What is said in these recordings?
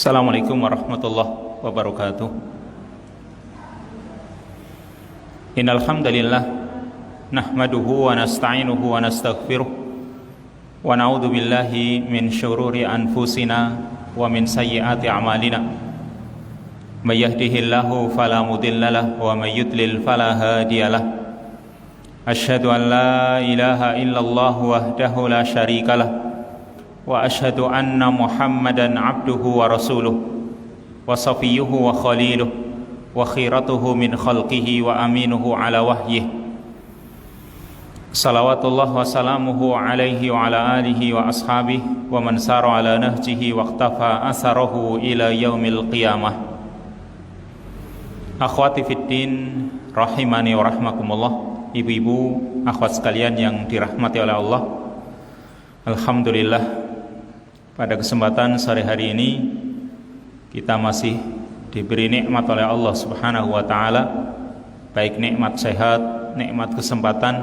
Assalamualaikum warahmatullahi wabarakatuh. Innal hamdalillah nahmaduhu wa nasta'inuhu wa nastaghfiruh wa na'udzu billahi min syururi anfusina wa min sayyiati a'malina. May yahdihillahu fala mudhillalah wa may yudlil fala hadiyalah. Asyhadu an la ilaha illallah wahdahu la syarikalah wa asyhadu anna Muhammadan abduhu wa rasuluh wa safiyuhu wa khaliluh wa khiratuhu min khalqihi wa aminuhu ala wahyih. Salawatullah wa salamuhu alaihi wa ala alihi wa ashabihi wa man sara ala nahjihi wa iqtafa asarahu ila yaumil qiyamah. Akhwati fiddin rahimani wa rahmakumullah. Ibu-ibu, akhwat sekalian yang dirahmati oleh Allah, alhamdulillah, pada kesempatan sore hari ini kita masih diberi nikmat oleh Allah Subhanahu wa taala, baik nikmat sehat, nikmat kesempatan,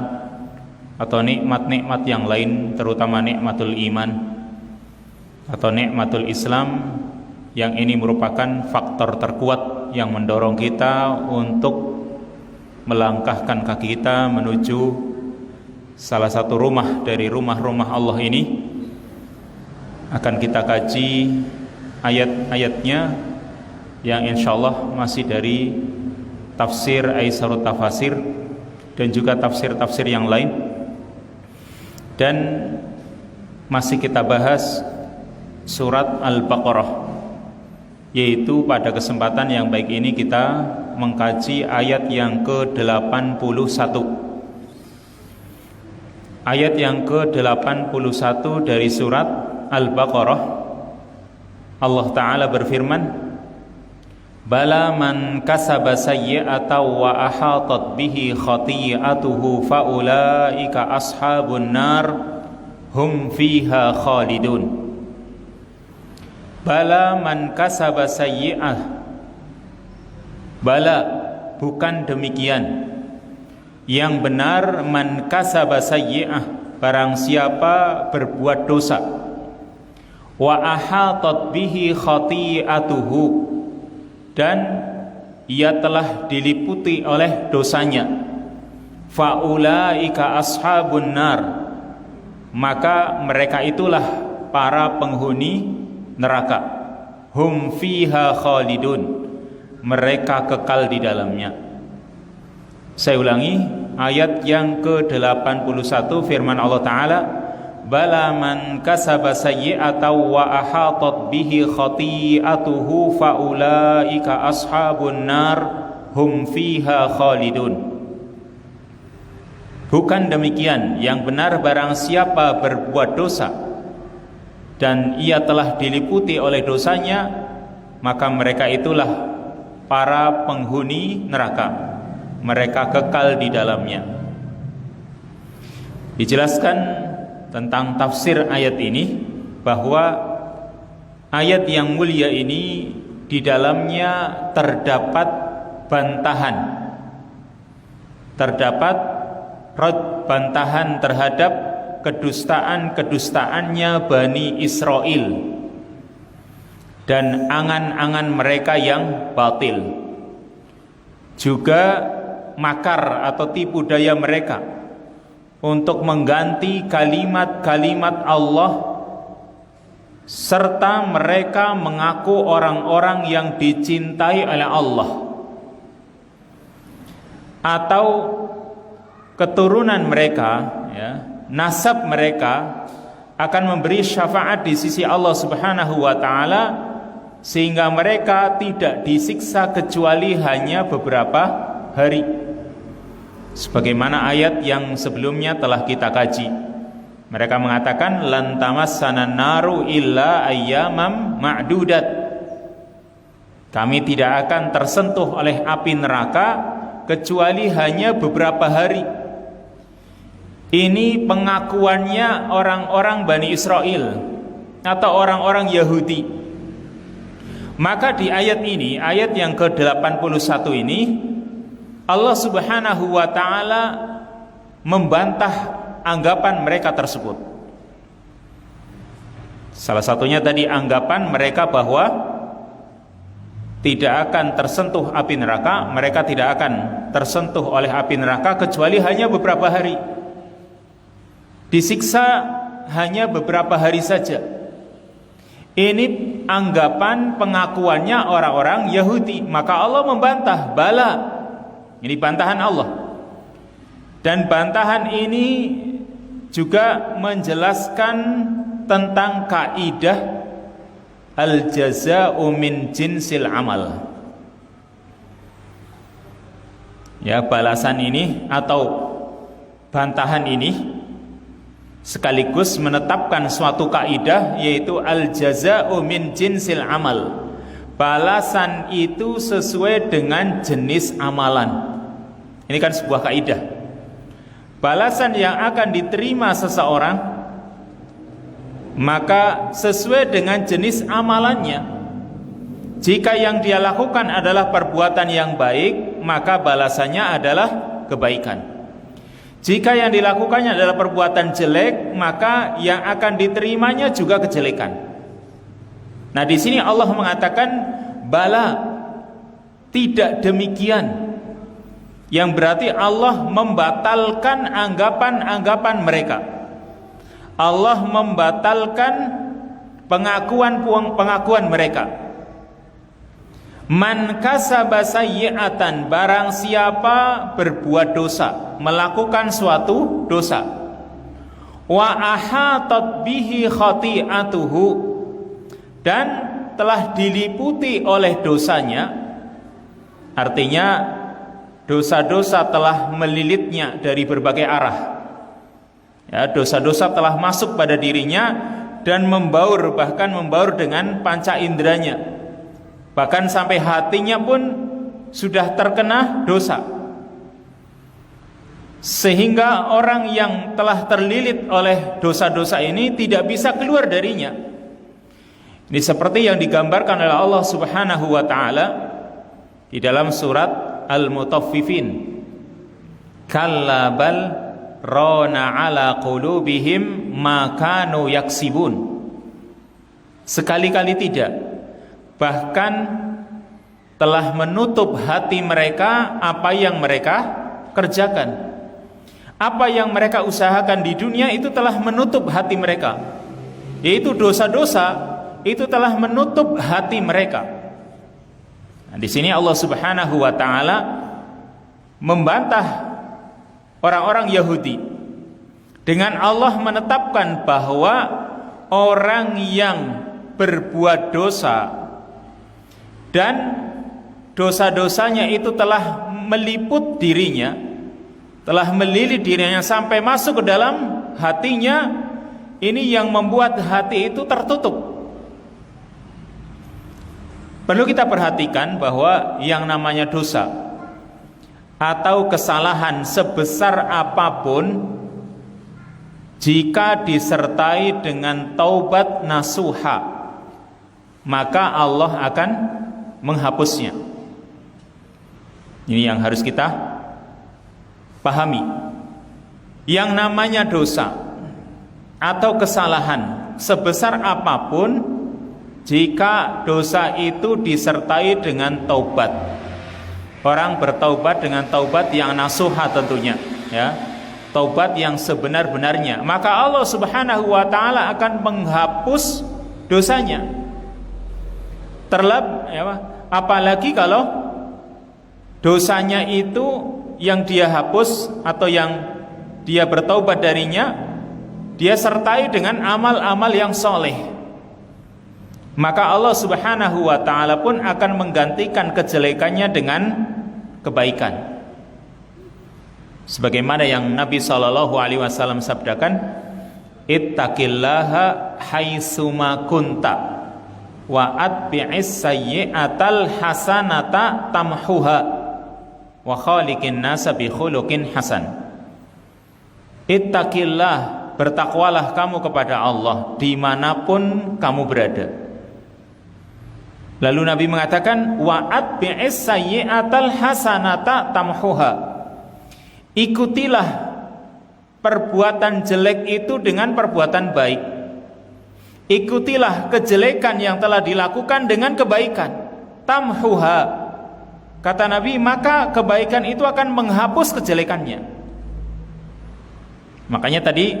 atau nikmat-nikmat yang lain, terutama nikmatul iman atau nikmatul Islam, yang ini merupakan faktor terkuat yang mendorong kita untuk melangkahkan kaki kita menuju salah satu rumah dari rumah-rumah Allah ini. Akan kita kaji ayat-ayatnya yang insyaallah masih dari tafsir Aisarut Tafasir dan juga tafsir-tafsir yang lain, dan masih kita bahas surat Al-Baqarah, yaitu pada kesempatan yang baik ini kita mengkaji ayat yang ke-81. Ayat yang ke-81 dari surat Al-Baqarah, Allah Ta'ala berfirman, Bala man kasaba sayyi'atan wa ahatat bihi khati'atuhu faulaika ashabun nar hum fiha khalidun. Bala man kasaba sayyi'ah, bala, bukan demikian, yang benar, man kasaba sayyi'ah, barang siapa berbuat dosa, wa ahatat bihi khati'atuhu, dan ia telah diliputi oleh dosanya, faulaika ashabun nar, maka mereka itulah para penghuni neraka, hum fiha khalidun, mereka kekal di dalamnya. Saya ulangi, ayat yang ke-81, firman Allah Ta'ala, Bala man kasaba sayyi'atan wa ahatat bihi khati'atuhu faulaika ashabun nar hum fiha khalidun. Bukan demikian, yang benar barang siapa berbuat dosa dan ia telah diliputi oleh dosanya, maka mereka itulah para penghuni neraka, mereka kekal di dalamnya. Dijelaskan tentang tafsir ayat ini bahwa ayat yang mulia ini di dalamnya terdapat bantahan, terdapat bantahan terhadap kedustaan-kedustaannya Bani Israel dan angan-angan mereka yang batil, juga makar atau tipu daya mereka untuk mengganti kalimat-kalimat Allah, serta mereka mengaku orang-orang yang dicintai oleh Allah, atau keturunan mereka, ya, nasab mereka akan memberi syafaat di sisi Allah Subhanahu wa taala, sehingga mereka tidak disiksa kecuali hanya beberapa hari. Sebagaimana ayat yang sebelumnya telah kita kaji, mereka mengatakan lan tamassana naru illa ayyamam ma'dudat, kami tidak akan tersentuh oleh api neraka kecuali hanya beberapa hari. Ini pengakuannya orang-orang Bani Israel atau orang-orang Yahudi. Maka di ayat ini, ayat yang ke-81 ini, Allah Subhanahu wa ta'ala membantah anggapan mereka tersebut. Salah satunya tadi anggapan mereka bahwa tidak akan tersentuh api neraka, mereka tidak akan tersentuh oleh api neraka kecuali hanya beberapa hari. Disiksa hanya beberapa hari saja. Ini anggapan pengakuannya orang-orang Yahudi. Maka Allah membantah, bala. Ini bantahan Allah. Dan bantahan ini juga menjelaskan tentang kaidah al-jaza'u min jinsil amal. Ya, balasan ini atau bantahan ini sekaligus menetapkan suatu kaidah, yaitu al-jaza'u min jinsil amal. Balasan itu sesuai dengan jenis amalan. Ini kan sebuah kaidah. Balasan yang akan diterima seseorang maka sesuai dengan jenis amalannya. Jika yang dia lakukan adalah perbuatan yang baik, maka balasannya adalah kebaikan. Jika yang dilakukannya adalah perbuatan jelek, maka yang akan diterimanya juga kejelekan. Nah, di sini Allah mengatakan bala, tidak demikian. Yang berarti Allah membatalkan anggapan-anggapan mereka. Allah membatalkan pengakuan mereka. Man kasaba sayyi'atan, barang siapa berbuat dosa, melakukan suatu dosa, wa ahatat bihi khati'atuhu, dan telah diliputi oleh dosanya, artinya dosa-dosa telah melilitnya dari berbagai arah. Ya, dosa-dosa telah masuk pada dirinya dan membaur, bahkan membaur dengan panca inderanya. Bahkan sampai hatinya pun sudah terkena dosa. Sehingga orang yang telah terlilit oleh dosa-dosa ini tidak bisa keluar darinya. Ini seperti yang digambarkan oleh Allah Subhanahu wa taala di dalam surat Al-Mutaffifin. Kalla bal rana ala qulubihim ma kanu yaksibun. Sekali-kali tidak, bahkan telah menutup hati mereka apa yang mereka kerjakan. Apa yang mereka usahakan di dunia itu telah menutup hati mereka, yaitu dosa-dosa itu telah menutup hati mereka. Nah, di sini Allah Subhanahu wa taala membantah orang-orang Yahudi dengan Allah menetapkan bahwa orang yang berbuat dosa dan dosa-dosanya itu telah meliput dirinya, telah melilit dirinya sampai masuk ke dalam hatinya, ini yang membuat hati itu tertutup. Perlu kita perhatikan bahwa yang namanya dosa atau kesalahan sebesar apapun, jika disertai dengan taubat nasuha, maka Allah akan menghapusnya. Ini yang harus kita pahami. Yang namanya dosa atau kesalahan sebesar apapun, jika dosa itu disertai dengan taubat, orang bertaubat dengan taubat yang nasuha tentunya, ya, taubat yang sebenar-benarnya, maka Allah Subhanahu wa taala akan menghapus dosanya. Apalagi kalau dosanya itu yang dia hapus atau yang dia bertaubat darinya, dia sertai dengan amal-amal yang soleh, maka Allah Subhanahu wa ta'ala pun akan menggantikan kejelekannya dengan kebaikan. Sebagaimana yang Nabi SAW sabdakan, ittaqillaha haitsuma kunta wa atbi'is sayyi'atal hasanata tamhuha wa khaliqin nasa bi khuluqin hasan. Ittaqillah, bertakwalah kamu kepada Allah dimanapun kamu berada. Lalu Nabi mengatakan wa atbi'is sayyi'atal hasanata tamhuha, ikutilah perbuatan jelek itu dengan perbuatan baik. Ikutilah kejelekan yang telah dilakukan dengan kebaikan. tamhuha. Kata Nabi, maka kebaikan itu akan menghapus kejelekannya. Makanya tadi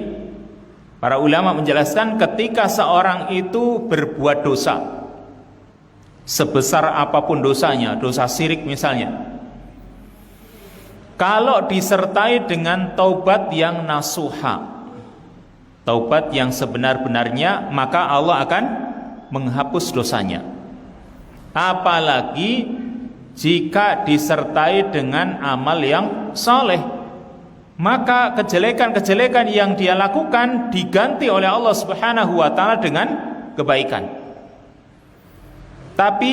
para ulama menjelaskan ketika seorang itu berbuat dosa, sebesar apapun dosanya, dosa syirik misalnya, kalau disertai dengan taubat yang nasuha, taubat yang sebenar-benarnya, maka Allah akan menghapus dosanya. Apalagi jika disertai dengan amal yang soleh, maka kejelekan-kejelekan yang dia lakukan diganti oleh Allah Subhanahu wa ta'ala dengan kebaikan. Tapi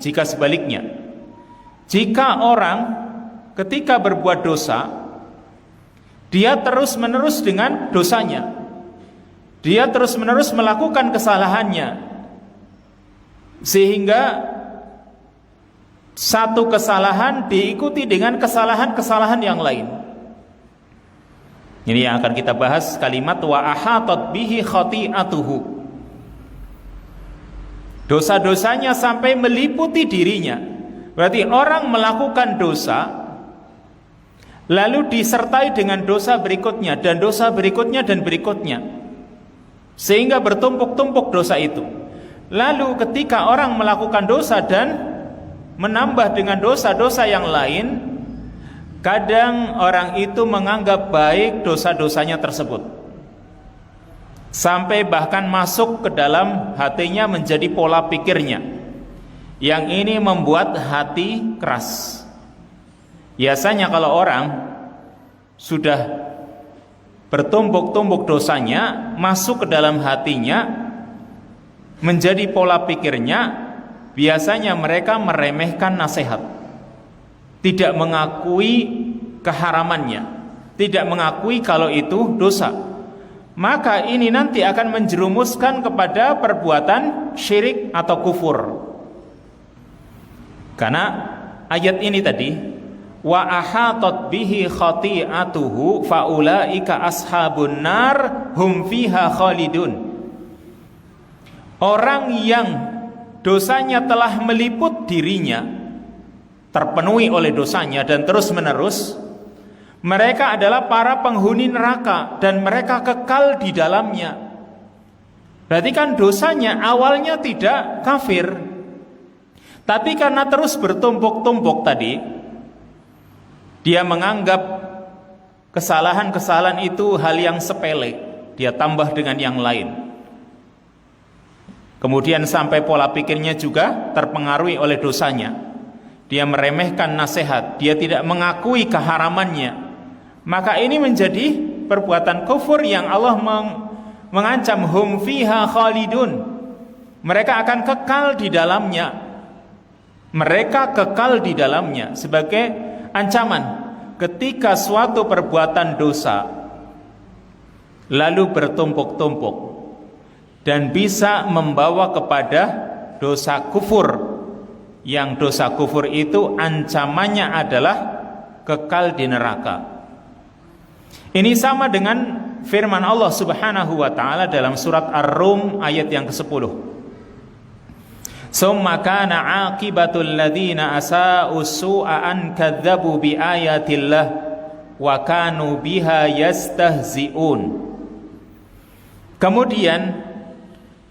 jika sebaliknya, jika orang ketika berbuat dosa, dia terus-menerus dengan dosanya, dia terus-menerus melakukan kesalahannya, sehingga satu kesalahan diikuti dengan kesalahan-kesalahan yang lain. Ini yang akan kita bahas, kalimat wa ahatat bihi khati'atuhu. Dosa-dosanya sampai meliputi dirinya. Berarti orang melakukan dosa lalu disertai dengan dosa berikutnya dan dosa berikutnya dan berikutnya, sehingga bertumpuk-tumpuk dosa itu. Lalu ketika orang melakukan dosa dan menambah dengan dosa-dosa yang lain, kadang orang itu menganggap baik dosa-dosanya tersebut, sampai bahkan masuk ke dalam hatinya, menjadi pola pikirnya. Yang ini membuat hati keras. Biasanya kalau orang sudah bertumpuk-tumpuk dosanya, masuk ke dalam hatinya, menjadi pola pikirnya, biasanya mereka meremehkan nasihat, tidak mengakui keharamannya, tidak mengakui kalau itu dosa. Maka ini nanti akan menjerumuskan kepada perbuatan syirik atau kufur. Karena ayat ini tadi, wa ahatat bihi khati'atuhu faulaika ashabun nar hum fiha khalidun. Orang yang dosanya telah meliput dirinya, terpenuhi oleh dosanya dan terus menerus, mereka adalah para penghuni neraka dan mereka kekal di dalamnya. Berarti kan dosanya awalnya tidak kafir, tapi karena terus bertumpuk-tumpuk tadi, dia menganggap kesalahan-kesalahan itu hal yang sepele, dia tambah dengan yang lain. Kemudian sampai pola pikirnya juga terpengaruhi oleh dosanya. Dia meremehkan nasihat, dia tidak mengakui keharamannya. Maka ini menjadi perbuatan kufur yang Allah mengancam, hum fiha khalidun. Mereka akan kekal di dalamnya. Mereka kekal di dalamnya sebagai ancaman. Ketika suatu perbuatan dosa lalu bertumpuk-tumpuk dan bisa membawa kepada dosa kufur, yang dosa kufur itu ancamannya adalah kekal di neraka. Ini sama dengan firman Allah Subhanahu wa ta'ala dalam surat Ar-Rum ayat yang ke-10. Summa kana aqibatul ladzina asa'u su'a an kadzabu bi ayatillah wa kanu biha yastahzi'un. Kemudian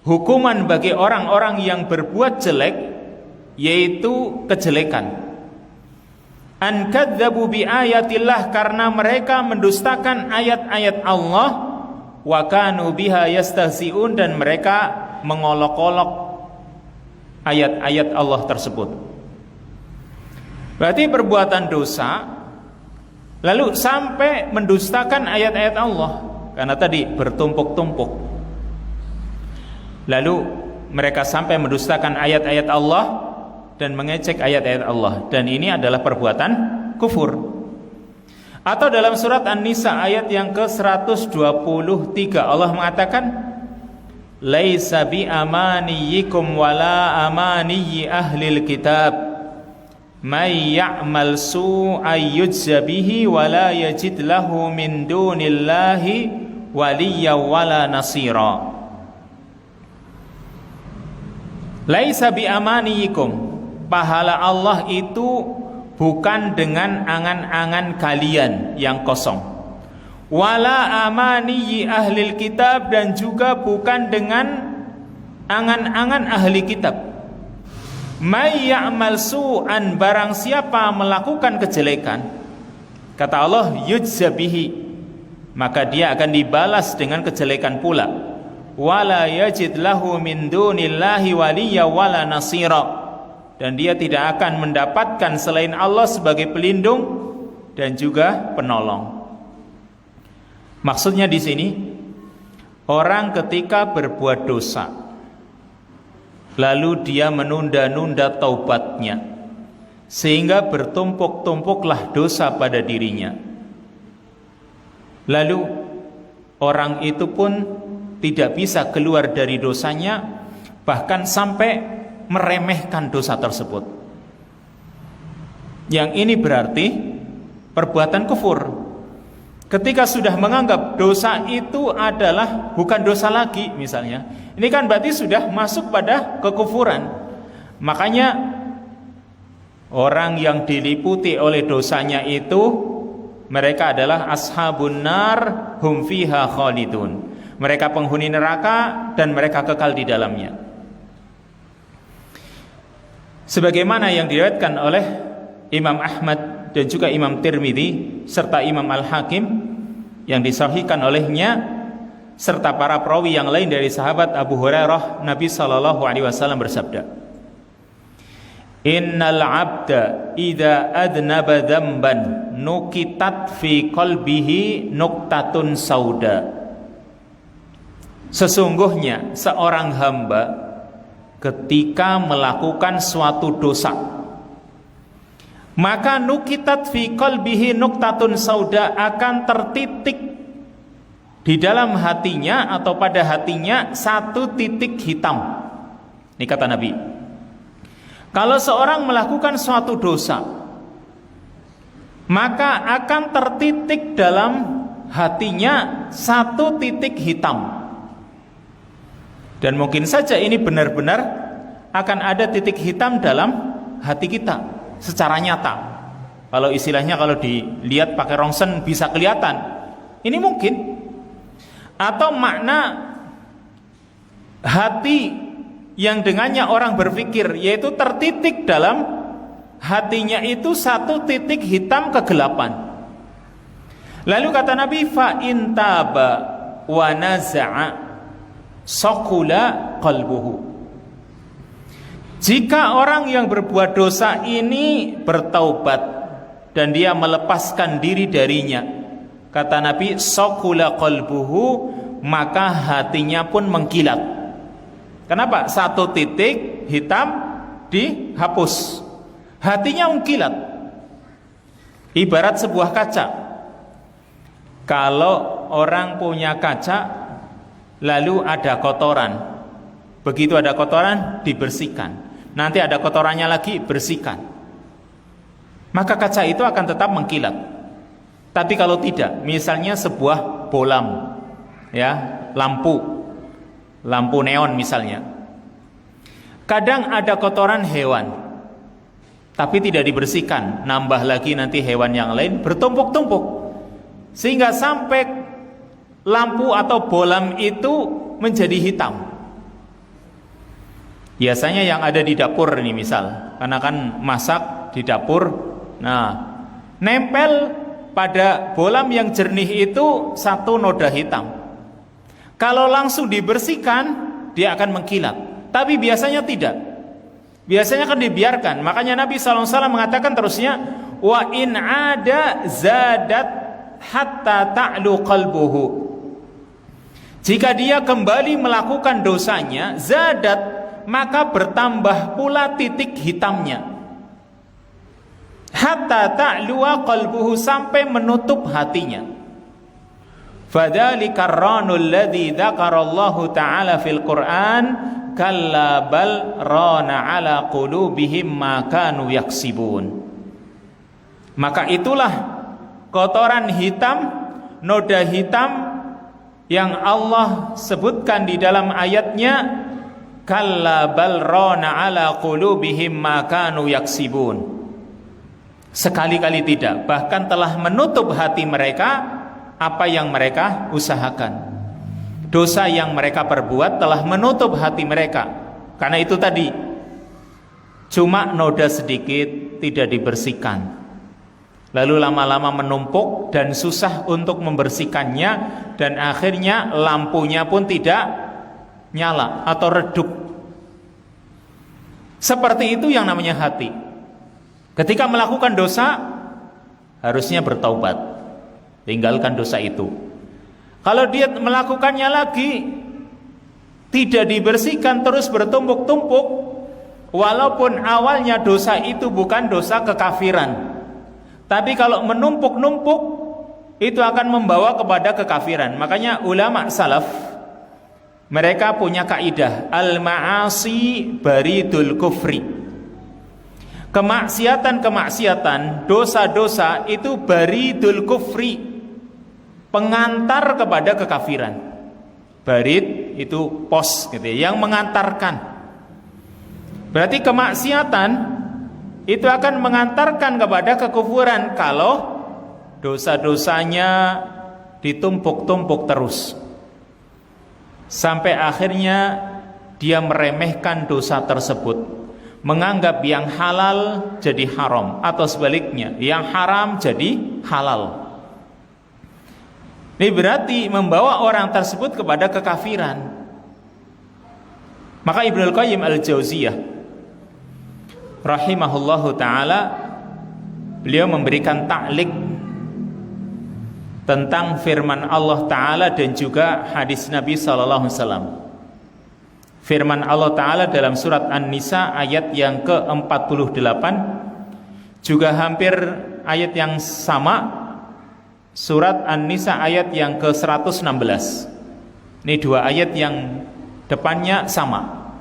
hukuman bagi orang-orang yang berbuat jelek, yaitu kejelekan. An kadzabu bi ayatillah, karena mereka mendustakan ayat-ayat Allah, wa kanu biha yastahzi'un, dan mereka mengolok-olok ayat-ayat Allah tersebut. Berarti perbuatan dosa lalu sampai mendustakan ayat-ayat Allah, karena tadi bertumpuk-tumpuk. Lalu mereka sampai mendustakan ayat-ayat Allah dan mengecek ayat-ayat Allah, dan ini adalah perbuatan kufur. Atau dalam surat An-Nisa ayat yang ke-123 Allah mengatakan, laisa bi amaniyikum wala amaniyi ahlil kitab may ya'mal su'an yujza bihi wala yajid lahu min dunillahi waliyya wala nasira. Laisa bi amaniyikum, pahala Allah itu bukan dengan angan-angan kalian yang kosong, wala amaniyi ahlil kitab, dan juga bukan dengan angan-angan ahli kitab. May ya'mal su'an, barang siapa melakukan kejelekan, kata Allah, yujza bihi, maka dia akan dibalas dengan kejelekan pula. Wala yajid lahu min dunillahi waliyya wala nasira, dan dia tidak akan mendapatkan selain Allah sebagai pelindung dan juga penolong. Maksudnya di sini, orang ketika berbuat dosa lalu dia menunda-nunda taubatnya sehingga bertumpuk-tumpuklah dosa pada dirinya, lalu orang itu pun tidak bisa keluar dari dosanya, bahkan sampai meremehkan dosa tersebut. Yang ini berarti perbuatan kufur. Ketika sudah menganggap dosa itu adalah bukan dosa lagi misalnya, ini kan berarti sudah masuk pada kekufuran. Makanya orang yang diliputi oleh dosanya itu, mereka adalah ashabun nar hum fiha khalidun. Mereka penghuni neraka dan mereka kekal di dalamnya. Sebagaimana yang diriwayatkan oleh Imam Ahmad dan juga Imam Tirmidzi serta Imam Al-Hakim, yang disahihkan olehnya serta para perawi yang lain dari sahabat Abu Hurairah, Nabi sallallahu alaihi wasallam bersabda, "Innal 'abda idza adnaba dzamban nukitat fi qalbihi nuktatun sauda." Sesungguhnya seorang hamba ketika melakukan suatu dosa, maka nukitat fi qalbihi nuktatun sauda, akan tertitik di dalam hatinya atau pada hatinya satu titik hitam. Ini kata Nabi, kalau seorang melakukan suatu dosa, maka akan tertitik dalam hatinya satu titik hitam. Dan mungkin saja ini benar-benar akan ada titik hitam dalam hati kita secara nyata. Kalau istilahnya, kalau dilihat pakai rongsen bisa kelihatan. Ini mungkin. Atau makna hati yang dengannya orang berpikir, yaitu tertitik dalam hatinya itu satu titik hitam kegelapan. Lalu kata Nabi, fa intaba wa naza'a saqula qalbuhu. Jika orang yang berbuat dosa ini bertaubat dan dia melepaskan diri darinya, kata Nabi, saqula qalbuhu, maka hatinya pun mengkilat. Kenapa? Satu titik hitam dihapus, hatinya mengkilat. Ibarat sebuah kaca. Kalau orang punya kaca lalu ada kotoran, begitu ada kotoran dibersihkan, nanti ada kotorannya lagi bersihkan, maka kaca itu akan tetap mengkilat. Tapi kalau tidak, misalnya sebuah bolam, ya, lampu neon misalnya, kadang ada kotoran hewan tapi tidak dibersihkan, nambah lagi nanti hewan yang lain bertumpuk-tumpuk, sehingga sampai lampu atau bolam itu menjadi hitam. Biasanya yang ada di dapur ini misal, karena kan masak di dapur, nah nempel pada bolam yang jernih itu satu noda hitam. Kalau langsung dibersihkan, dia akan mengkilat. Tapi biasanya tidak. Biasanya kan dibiarkan. Makanya Nabi SAW mengatakan terusnya, wa in ada zadat hatta ta'lu qalbuhu. Jika dia kembali melakukan dosanya, zadat, maka bertambah pula titik hitamnya. Hatta ta'luwa qalbuhu, sampai menutup hatinya. Fadzalika ar-ranul ladzi dzakarallahu ta'ala fil Qur'an, kalla bal rana 'ala qulubihim ma kanu yaksibun. Maka itulah kotoran hitam, noda hitam yang Allah sebutkan di dalam ayatnya, kalla bal rana ala qulubihim ma kanu yaksibun. Sekali-kali tidak, bahkan telah menutup hati mereka apa yang mereka usahakan. Dosa yang mereka perbuat telah menutup hati mereka. Karena itu tadi, cuma noda sedikit tidak dibersihkan, lalu lama-lama menumpuk dan susah untuk membersihkannya, dan akhirnya lampunya pun tidak nyala atau redup. Seperti itu yang namanya hati. Ketika melakukan dosa, harusnya bertaubat, tinggalkan dosa itu. Kalau dia melakukannya lagi, tidak dibersihkan, terus bertumpuk-tumpuk, walaupun awalnya dosa itu bukan dosa kekafiran, tapi kalau menumpuk-numpuk, itu akan membawa kepada kekafiran. Makanya ulama salaf, mereka punya kaidah, al-ma'asi baridul kufri. Kemaksiatan-kemaksiatan, dosa-dosa itu baridul kufri, pengantar kepada kekafiran. Barid itu pos gitu ya, yang mengantarkan. Berarti kemaksiatan itu akan mengantarkan kepada kekufuran kalau dosa-dosanya ditumpuk-tumpuk terus, sampai akhirnya dia meremehkan dosa tersebut, menganggap yang halal jadi haram, atau sebaliknya, yang haram jadi halal. Ini berarti membawa orang tersebut kepada kekafiran. Maka Ibnul Qayyim al-Jauziyah rahimahullahu ta'ala, beliau memberikan ta'liq tentang firman Allah Ta'ala dan juga hadis Nabi SAW. Firman Allah Ta'ala dalam surat An-Nisa ayat yang ke-48, juga hampir ayat yang sama, surat An-Nisa ayat yang ke-116. Ini dua ayat yang depannya sama.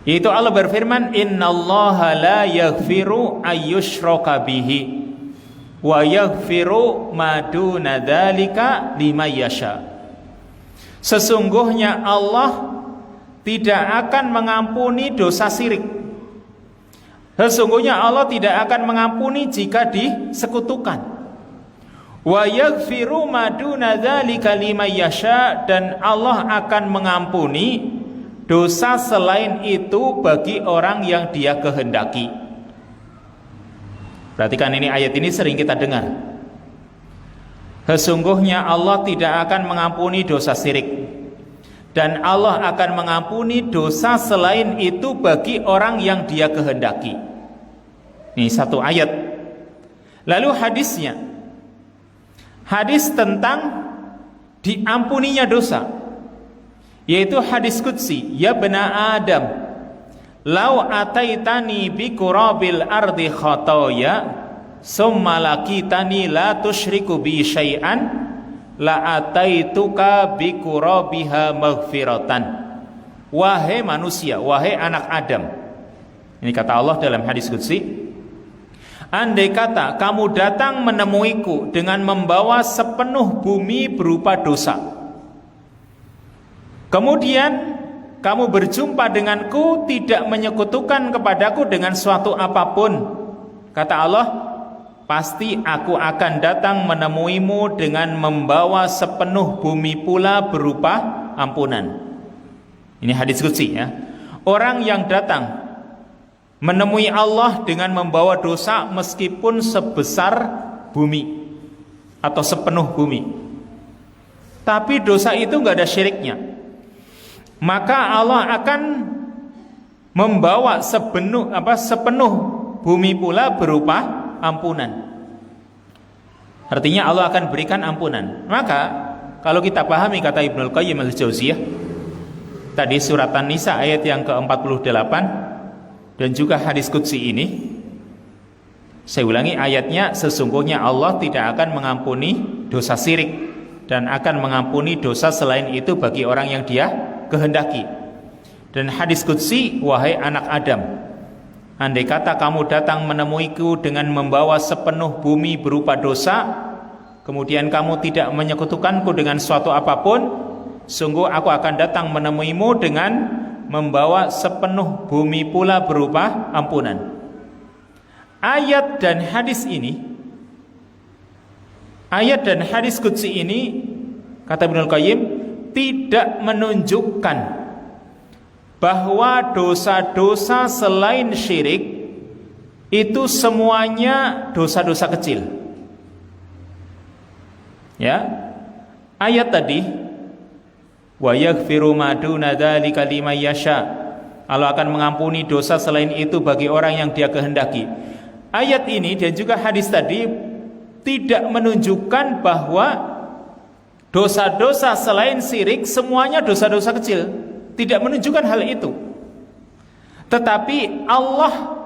Yaitu Allah berfirman, innallaha la yaghfiru ayyushraka bihi wa yaghfiru ma duna dzalika liman yasha. Sesungguhnya Allah tidak akan mengampuni dosa syirik. Sesungguhnya Allah tidak akan mengampuni jika disekutukan. Wa yaghfiru ma duna dzalika liman yasha, dan Allah akan mengampuni dosa selain itu bagi orang yang Dia kehendaki. Perhatikan ini, ayat ini sering kita dengar. Sesungguhnya Allah tidak akan mengampuni dosa syirik, dan Allah akan mengampuni dosa selain itu bagi orang yang Dia kehendaki. Ini satu ayat. Lalu hadisnya, hadis tentang diampuninya dosa, yaitu hadis qudsi, ya bena Adam, lau ataitani bi qurabil ardi khotoya summa lakitani la tusyriku bi syai'an la ataituka bi qurabiha maghfiratan. Wahai manusia, wahai anak Adam, ini kata Allah dalam hadis qudsi, andai kata kamu datang menemuiku dengan membawa sepenuh bumi berupa dosa, kemudian kamu berjumpa denganku tidak menyekutukan kepadaku dengan suatu apapun, kata Allah, pasti aku akan datang menemuimu dengan membawa sepenuh bumi pula berupa ampunan. Ini hadis qudsi ya. Orang yang datang menemui Allah dengan membawa dosa meskipun sebesar bumi atau sepenuh bumi, tapi dosa itu nggak ada syiriknya, maka Allah akan membawa sepenuh bumi pula berupa ampunan. Artinya Allah akan berikan ampunan. Maka kalau kita pahami kata Ibnul Qayyim al-Jauziyah tadi, surat An-Nisa ayat yang ke-48 dan juga hadis qudsi ini, saya ulangi ayatnya, sesungguhnya Allah tidak akan mengampuni dosa syirik dan akan mengampuni dosa selain itu bagi orang yang Dia kehendaki. Dan hadis qudsi, wahai anak Adam, andai kata kamu datang menemuiku dengan membawa sepenuh bumi berupa dosa, kemudian kamu tidak menyekutukanku dengan suatu apapun, sungguh aku akan datang menemuimu dengan membawa sepenuh bumi pula berupa ampunan. Ayat dan hadis qudsi ini, kata Ibnul Qayyim, tidak menunjukkan bahwa dosa-dosa selain syirik itu semuanya dosa-dosa kecil. Ya, ayat tadi, wa yaghfiru ma duna dzalika liman yasha, Allah akan mengampuni dosa selain itu bagi orang yang Dia kehendaki. Ayat ini dan juga hadis tadi tidak menunjukkan bahwa dosa-dosa selain syirik semuanya dosa-dosa kecil. Tidak menunjukkan hal itu. Tetapi Allah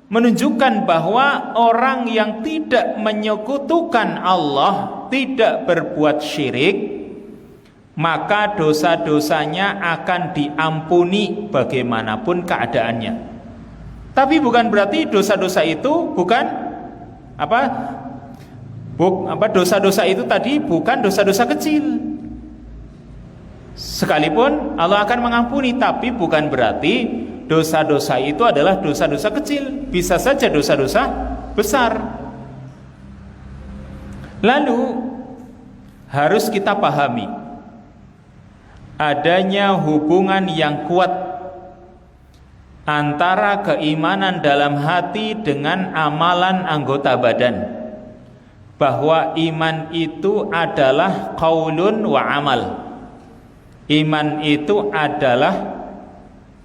menunjukkan bahwa orang yang tidak menyekutukan Allah, tidak berbuat syirik, maka dosa-dosanya akan diampuni bagaimanapun keadaannya. Tapi bukan berarti dosa-dosa itu dosa-dosa itu tadi bukan dosa-dosa kecil. Sekalipun Allah akan mengampuni, tapi bukan berarti dosa-dosa itu adalah dosa-dosa kecil. Bisa saja dosa-dosa besar. Lalu harus kita pahami adanya hubungan yang kuat antara keimanan dalam hati dengan amalan anggota badan. Bahwa iman itu adalah qaulun wa amal. Iman itu adalah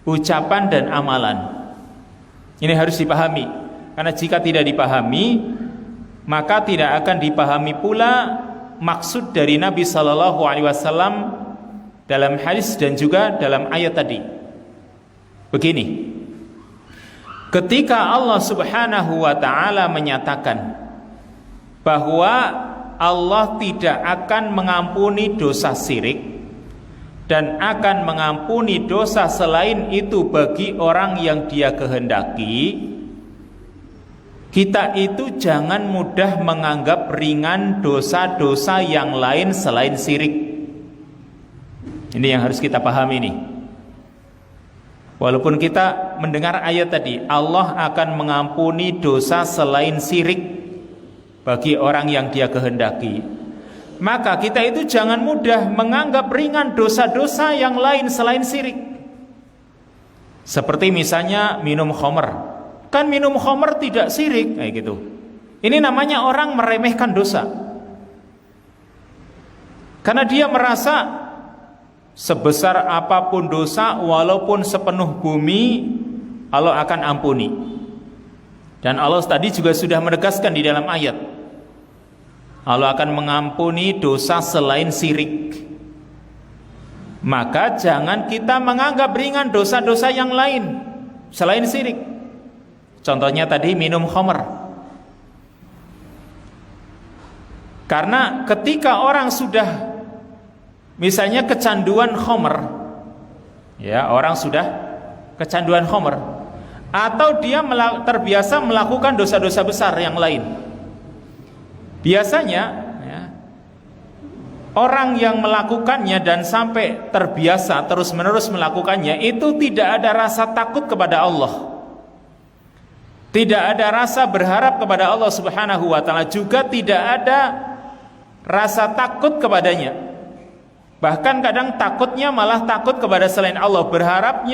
ucapan dan amalan. Ini harus dipahami. Karena jika tidak dipahami, maka tidak akan dipahami pula maksud dari Nabi SAW dalam hadis dan juga dalam ayat tadi. Begini, ketika Allah Subhanahu wa ta'ala menyatakan bahwa Allah tidak akan mengampuni dosa syirik dan akan mengampuni dosa selain itu bagi orang yang Dia kehendaki, kita itu jangan mudah menganggap ringan dosa-dosa yang lain selain syirik. Ini yang harus kita pahami nih. Walaupun kita mendengar ayat tadi, Allah akan mengampuni dosa selain syirik bagi orang yang Dia kehendaki, maka kita itu jangan mudah menganggap ringan dosa-dosa yang lain selain syirik. Seperti misalnya minum khamr. Kan minum khamr tidak syirik, kayak gitu. Ini namanya orang meremehkan dosa. Karena dia merasa sebesar apapun dosa, walaupun sepenuh bumi, Allah akan ampuni. Dan Allah tadi juga sudah menegaskan di dalam ayat, Allah akan mengampuni dosa selain syirik. Maka jangan kita menganggap ringan dosa-dosa yang lain selain syirik. Contohnya tadi minum khamr. Karena ketika orang sudah misalnya kecanduan khamr, ya, orang sudah kecanduan khamr, atau dia terbiasa melakukan dosa-dosa besar yang lain, biasanya ya, orang yang melakukannya dan sampai terbiasa terus-menerus melakukannya itu tidak ada rasa takut kepada Allah, tidak ada rasa berharap kepada Allah Subhanahu wa ta'ala, juga tidak ada rasa takut kepadanya. Bahkan kadang takutnya malah takut kepada selain Allah, berharap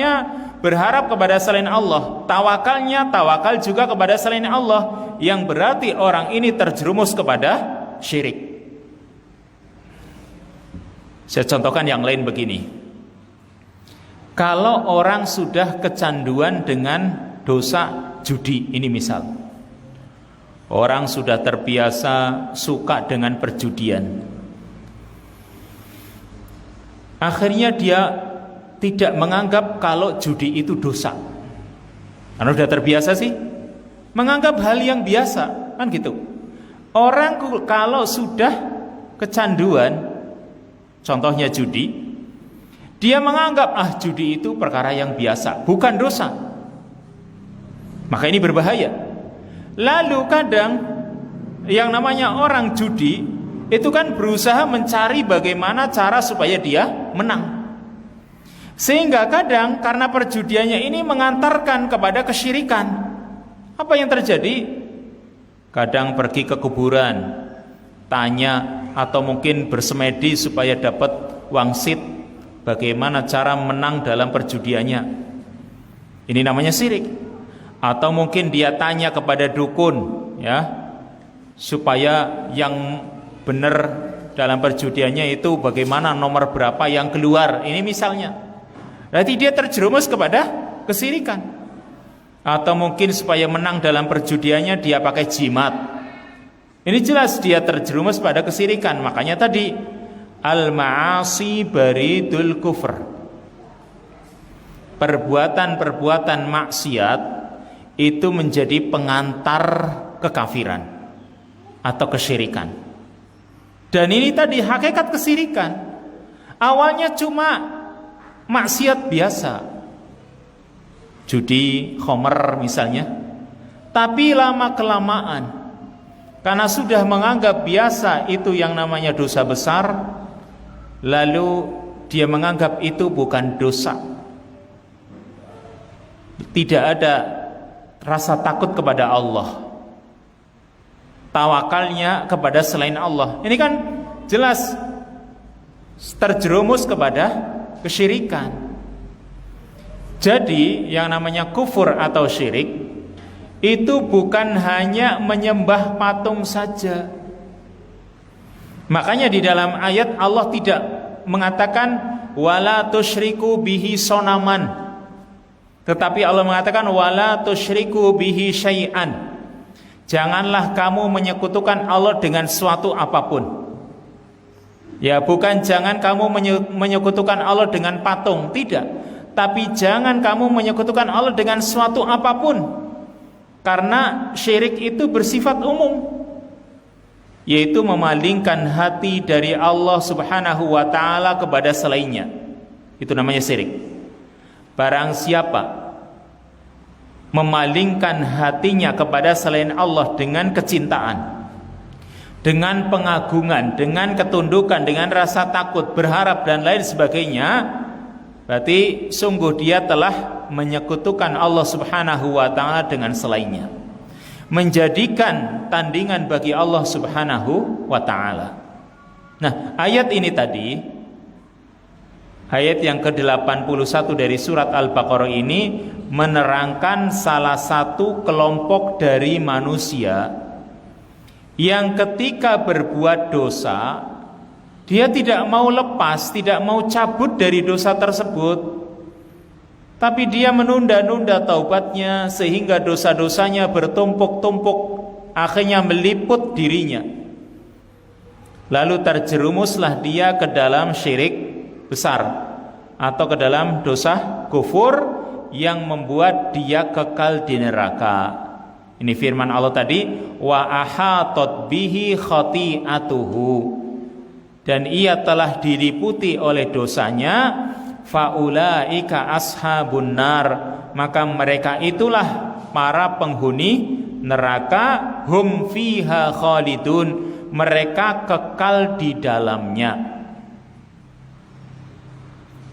kepada selain Allah, tawakalnya tawakal juga kepada selain Allah, yang berarti orang ini terjerumus kepada syirik. Saya contohkan yang lain begini. Kalau orang sudah kecanduan dengan dosa judi, ini misal orang sudah terbiasa suka dengan perjudian, akhirnya dia tidak menganggap kalau judi itu dosa. Karena sudah terbiasa sih, menganggap hal yang biasa, kan gitu. Orang kalau sudah kecanduan, contohnya judi, dia menganggap judi itu perkara yang biasa, bukan dosa. Maka ini berbahaya. Lalu kadang yang namanya orang judi itu kan berusaha mencari bagaimana cara supaya dia menang. Sehingga kadang karena perjudiannya ini mengantarkan kepada kesyirikan. Apa yang terjadi? Kadang pergi ke kuburan, tanya atau mungkin bersemedi supaya dapat wangsit, bagaimana cara menang dalam perjudiannya. Ini namanya syirik. Atau mungkin dia tanya kepada dukun, ya, supaya yang benar dalam perjudiannya itu bagaimana, nomor berapa yang keluar. Ini misalnya. Berarti dia terjerumus kepada kesyirikan. Atau mungkin supaya menang dalam perjudiannya dia pakai jimat. Ini jelas dia terjerumus pada kesyirikan. Makanya tadi al-ma'asi baridul kufr. Perbuatan-perbuatan maksiat itu menjadi pengantar kekafiran atau kesyirikan. Dan ini tadi hakikat kesyirikan. Awalnya cuma maksiat biasa, judi, khamr misalnya. Tapi lama-kelamaan, karena sudah menganggap biasa itu yang namanya dosa besar, lalu dia menganggap itu bukan dosa. Tidak ada rasa takut kepada Allah, tawakalnya kepada selain Allah. Ini kan jelas terjerumus kepada kesyirikan. Jadi yang namanya kufur atau syirik itu bukan hanya menyembah patung saja. Makanya di dalam ayat Allah tidak mengatakan wala tusyriku bihi sonaman, tetapi Allah mengatakan wala tusyriku bihi syai'an. Janganlah kamu menyekutukan Allah dengan suatu apapun. Ya, bukan jangan kamu menyekutukan Allah dengan patung, tidak. Tapi jangan kamu menyekutukan Allah dengan suatu apapun. Karena syirik itu bersifat umum, yaitu memalingkan hati dari Allah Subhanahu wa ta'ala kepada selainnya. Itu namanya syirik. Barang siapa memalingkan hatinya kepada selain Allah dengan kecintaan, dengan pengagungan, dengan ketundukan, dengan rasa takut, berharap dan lain sebagainya, berarti sungguh dia telah menyekutukan Allah Subhanahu wa ta'ala dengan selainnya, menjadikan tandingan bagi Allah Subhanahu wa ta'ala. Nah, ayat ini tadi, ayat yang ke-81 dari surat Al-Baqarah ini menerangkan salah satu kelompok dari manusia yang ketika berbuat dosa, dia tidak mau lepas, tidak mau cabut dari dosa tersebut, tapi dia menunda-nunda taubatnya sehingga dosa-dosanya bertumpuk-tumpuk, akhirnya meliput dirinya. Lalu terjerumuslah dia ke dalam syirik besar atau ke dalam dosa kufur yang membuat dia kekal di neraka. Ini firman Allah tadi, wa ahatat bihi khati'atuhu, dan ia telah diliputi oleh dosanya, faulaika ashabun nar, maka mereka itulah para penghuni neraka, hum fiha khalidun, mereka kekal di dalamnya.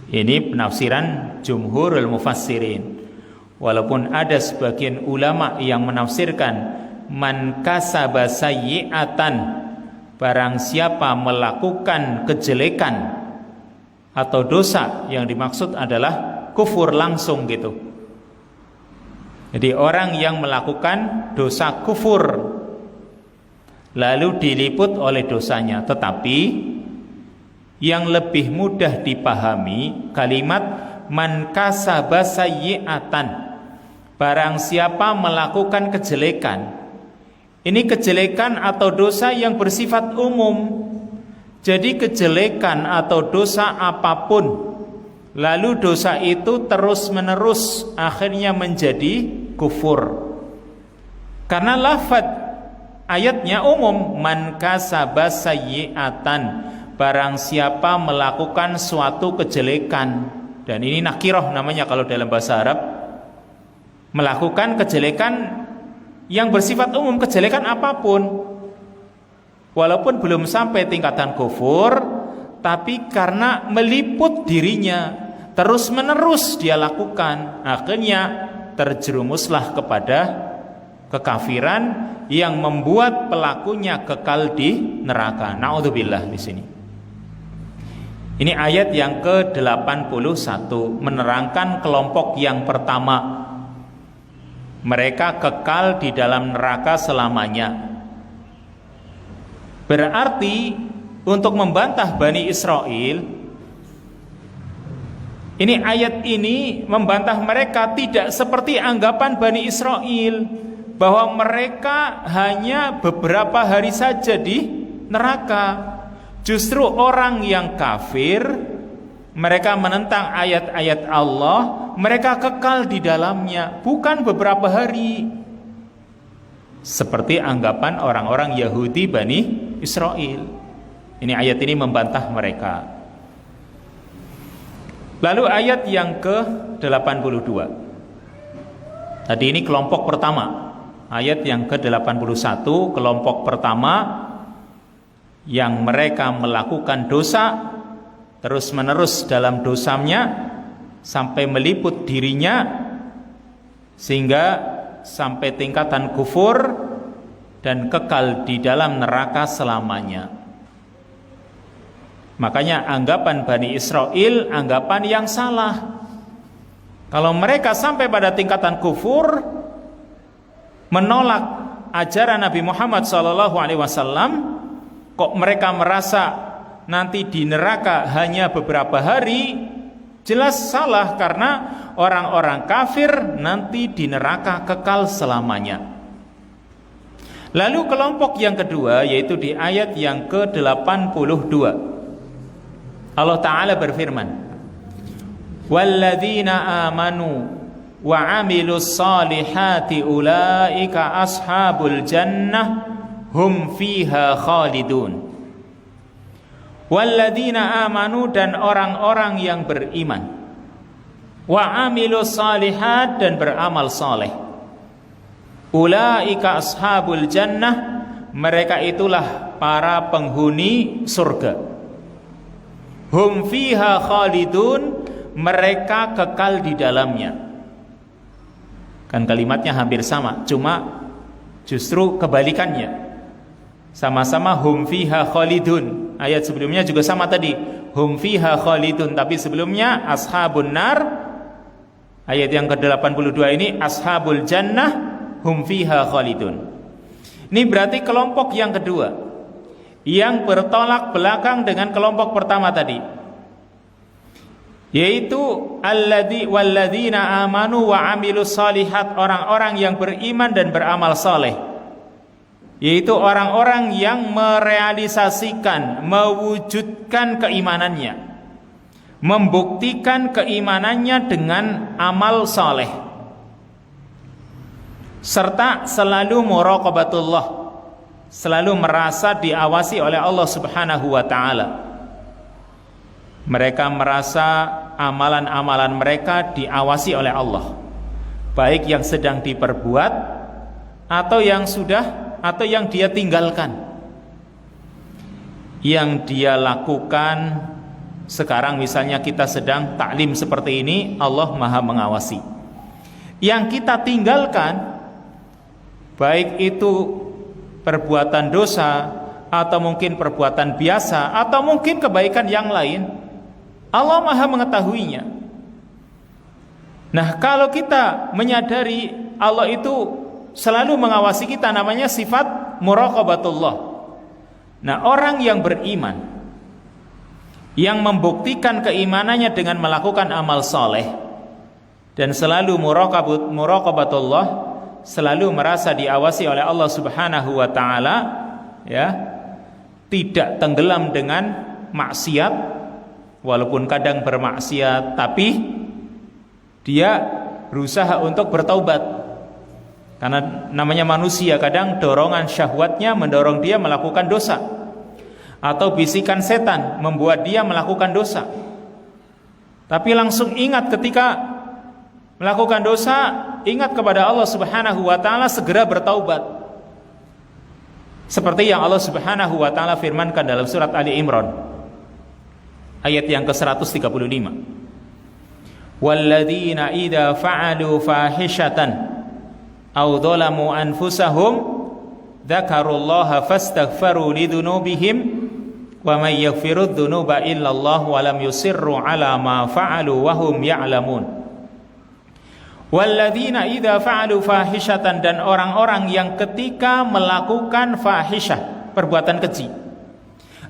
Ini penafsiran jumhurul mufassirin. Walaupun ada sebagian ulama yang menafsirkan man kasaba sayyi'atan, barang siapa melakukan kejelekan atau dosa, yang dimaksud adalah kufur langsung gitu. Jadi orang yang melakukan dosa kufur lalu diliput oleh dosanya. Tetapi yang lebih mudah dipahami kalimat man kasaba sayyi'atan, barang siapa melakukan kejelekan. Ini kejelekan atau dosa yang bersifat umum. Jadi kejelekan atau dosa apapun, lalu dosa itu terus menerus akhirnya menjadi kufur. Karena lafaz ayatnya umum, man kasaba sayyi'atan, barang siapa melakukan suatu kejelekan. Dan ini nakirah namanya kalau dalam bahasa Arab. Melakukan kejelekan yang bersifat umum, kejelekan apapun, walaupun belum sampai tingkatan kufur, tapi karena meliput dirinya, terus-menerus dia lakukan, akhirnya terjerumuslah kepada kekafiran yang membuat pelakunya kekal di neraka. Naudzubillah di sini. Ini ayat yang ke-81 menerangkan kelompok yang pertama. Mereka kekal di dalam neraka selamanya. Berarti untuk membantah Bani Israel, ini ayat ini membantah mereka tidak seperti anggapan Bani Israel bahwa mereka hanya beberapa hari saja di neraka. Justru orang yang kafir, mereka menentang ayat-ayat Allah, mereka kekal di dalamnya, bukan beberapa hari seperti anggapan orang-orang Yahudi Bani Israel. Ini ayat ini membantah mereka. Lalu ayat yang ke-82. Tadi ini kelompok pertama. Ayat yang ke-81, kelompok pertama yang mereka melakukan dosa terus-menerus dalam dosanya sampai meliput dirinya sehingga sampai tingkatan kufur dan kekal di dalam neraka selamanya. Makanya anggapan Bani Israel anggapan yang salah. Kalau mereka sampai pada tingkatan kufur, menolak ajaran Nabi Muhammad SAW, kok mereka merasa nanti di neraka hanya beberapa hari, jelas salah, karena orang-orang kafir nanti di neraka kekal selamanya. Lalu kelompok yang kedua, yaitu di ayat yang ke-82, Allah Ta'ala berfirman, walladzina amanu wa amilus salihati ulaika ashabul jannah hum fiha khalidun. Walladzina amanu, dan orang-orang yang beriman, wa amilus salihat, dan beramal saleh, ulaika ashabul jannah, mereka itulah para penghuni surga, hum fiha khalidun, mereka kekal di dalamnya. Kan kalimatnya hampir sama, cuma justru kebalikannya. Sama-sama hum fiha khalidun. Ayat sebelumnya juga sama tadi, hum fiha khalidun, tapi sebelumnya ashabun nar. Ayat yang ke-82 ini ashabul jannah hum fiha khalidun. Ini berarti kelompok yang kedua yang bertolak belakang dengan kelompok pertama tadi, yaitu walladzina amanu wa amilus salihat, orang-orang yang beriman dan beramal saleh, yaitu orang-orang yang merealisasikan, mewujudkan keimanannya, membuktikan keimanannya dengan amal saleh, serta selalu muraqabatullah, selalu merasa diawasi oleh Allah Subhanahu wa ta'ala. Mereka merasa amalan-amalan mereka diawasi oleh Allah, baik yang sedang diperbuat atau yang sudah, atau yang dia tinggalkan, yang dia lakukan. Sekarang misalnya kita sedang taklim seperti ini, Allah Maha mengawasi. Yang kita tinggalkan, baik itu perbuatan dosa atau mungkin perbuatan biasa atau mungkin kebaikan yang lain, Allah Maha mengetahuinya. Nah, kalau kita menyadari Allah itu selalu mengawasi kita, namanya sifat muraqabatullah. Nah, orang yang beriman, yang membuktikan keimanannya dengan melakukan amal soleh dan selalu muraqabatullah, selalu merasa diawasi oleh Allah Subhanahu wa ta'ala, ya, tidak tenggelam dengan maksiat, walaupun kadang bermaksiat, tapi dia berusaha untuk bertaubat. Karena namanya manusia, kadang dorongan syahwatnya mendorong dia melakukan dosa, atau bisikan setan membuat dia melakukan dosa. Tapi langsung ingat ketika melakukan dosa, ingat kepada Allah Subhanahu wa ta'ala, segera bertaubat. Seperti yang Allah Subhanahu wa ta'ala firmankan dalam surat Ali Imran ayat yang ke-135. Walladzina idza fa'alu fahishatan aw dzalamu anfusahum dzakarullaha fastaghfaru lidzunubihim wa may yaghfiru dzunuba illallah wa lam yusirru ala ma fa'alu wa hum ya'lamun. Walladzina idza fa'alu fahishatan, dan orang-orang yang ketika melakukan fahisyah, perbuatan keji,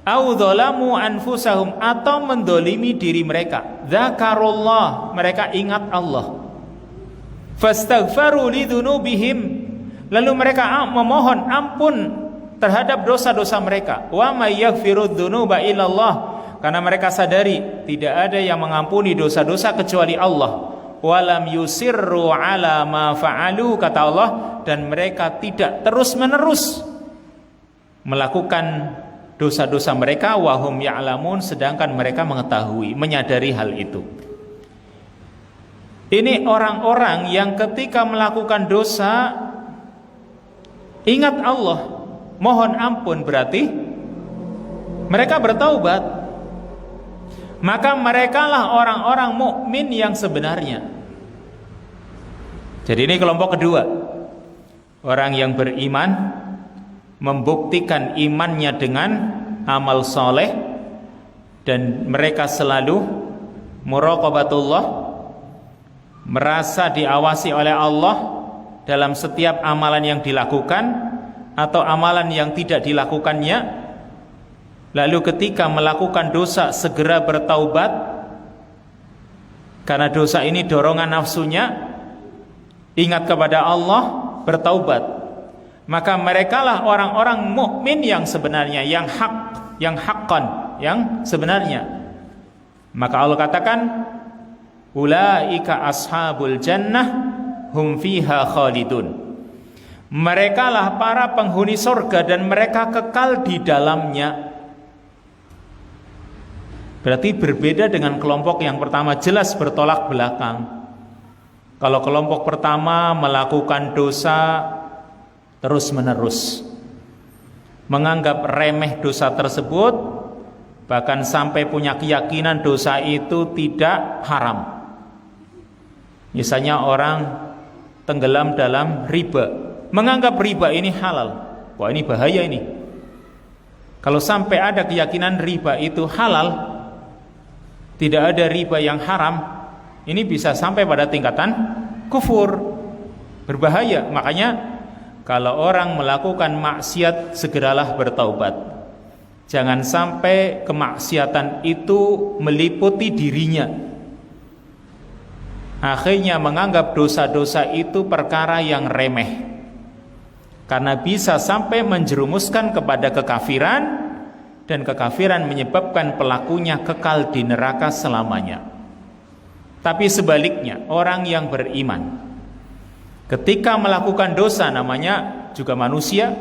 au dzalamu anfusahum, atau mendolimi diri mereka, dzakarullah, mereka ingat Allah, fastaghfaru lidzunubihim, lalu mereka memohon ampun terhadap dosa-dosa mereka, wa may yaghfiru dzunuba illallah, karena mereka sadari tidak ada yang mengampuni dosa-dosa kecuali Allah, walam yusirru ala ma fa'alu, kata Allah, dan mereka tidak terus-menerus melakukan dosa-dosa mereka, wahum ya'lamun, sedangkan mereka mengetahui, menyadari hal itu. Ini orang-orang yang ketika melakukan dosa ingat Allah, mohon ampun, berarti mereka bertaubat. Maka merekalah orang-orang mukmin yang sebenarnya. Jadi ini kelompok kedua, orang yang beriman, membuktikan imannya dengan amal soleh, dan mereka selalu muraqabatullah, merasa diawasi oleh Allah dalam setiap amalan yang dilakukan atau amalan yang tidak dilakukannya. Lalu ketika melakukan dosa segera bertaubat, karena dosa ini dorongan nafsunya, ingat kepada Allah, bertaubat. Maka merekalah orang-orang mukmin yang sebenarnya, yang hak, yang haqqan, yang sebenarnya. Maka Allah katakan, ulaika ashabul jannah hum fiha khalidun. Merekalah para penghuni surga dan mereka kekal di dalamnya. Berarti berbeda dengan kelompok yang pertama, jelas bertolak belakang. Kalau kelompok pertama melakukan dosa terus-menerus, menganggap remeh dosa tersebut, bahkan sampai punya keyakinan dosa itu tidak haram. Misalnya orang tenggelam dalam riba, menganggap riba ini halal. Wah, ini bahaya ini. Kalau sampai ada keyakinan riba itu halal, tidak ada riba yang haram, ini bisa sampai pada tingkatan kufur, berbahaya. Makanya kalau orang melakukan maksiat, segeralah bertaubat. Jangan sampai kemaksiatan itu meliputi dirinya, akhirnya menganggap dosa-dosa itu perkara yang remeh, karena bisa sampai menjerumuskan kepada kekafiran, dan kekafiran menyebabkan pelakunya kekal di neraka selamanya. Tapi sebaliknya, orang yang beriman ketika melakukan dosa, namanya juga manusia,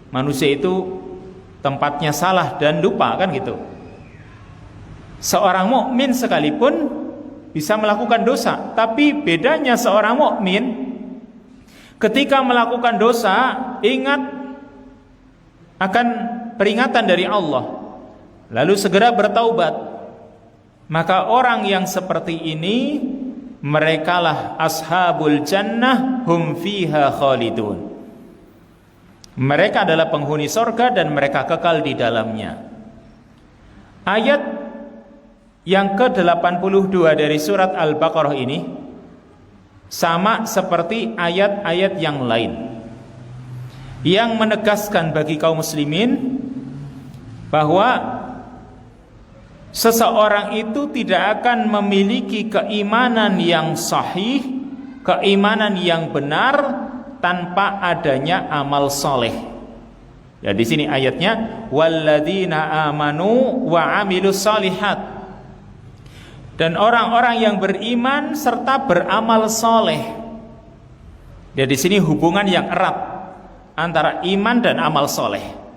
manusia itu tempatnya salah dan lupa, kan gitu. Seorang mukmin sekalipun bisa melakukan dosa, tapi bedanya seorang mukmin ketika melakukan dosa ingat akan peringatan dari Allah, lalu segera bertaubat. Maka orang yang seperti ini, merekalah ashabul jannah hum fiha khalidun. Mereka adalah penghuni surga dan mereka kekal di dalamnya. Ayat yang ke-82 dari surat Al-Baqarah ini sama seperti ayat-ayat yang lain yang menegaskan bagi kaum muslimin bahwa seseorang itu tidak akan memiliki keimanan yang sahih, keimanan yang benar tanpa adanya amal soleh. Ya, di sini ayatnya walladzina amanu wa amilus solihat, dan orang-orang yang beriman serta beramal soleh. Ya, di sini hubungan yang erat antara iman dan amal soleh.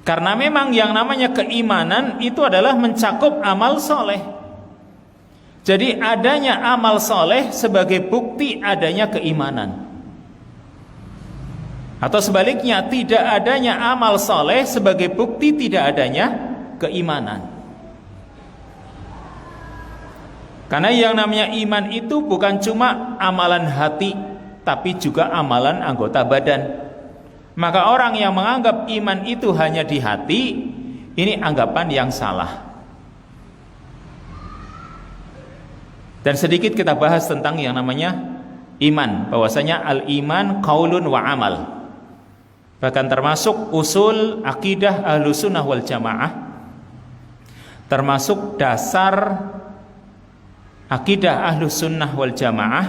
Karena memang yang namanya keimanan itu adalah mencakup amal soleh. Jadi adanya amal soleh sebagai bukti adanya keimanan. Atau sebaliknya, tidak adanya amal soleh sebagai bukti tidak adanya keimanan. Karena yang namanya iman itu bukan cuma amalan hati, tapi juga amalan anggota badan. Maka orang yang menganggap iman itu hanya di hati, ini anggapan yang salah. Dan sedikit kita bahas tentang yang namanya iman, bahwasanya al-iman qaulun wa amal. Bahkan termasuk usul akidah Ahlussunnah wal Jamaah, termasuk dasar akidah Ahlussunnah wal Jamaah,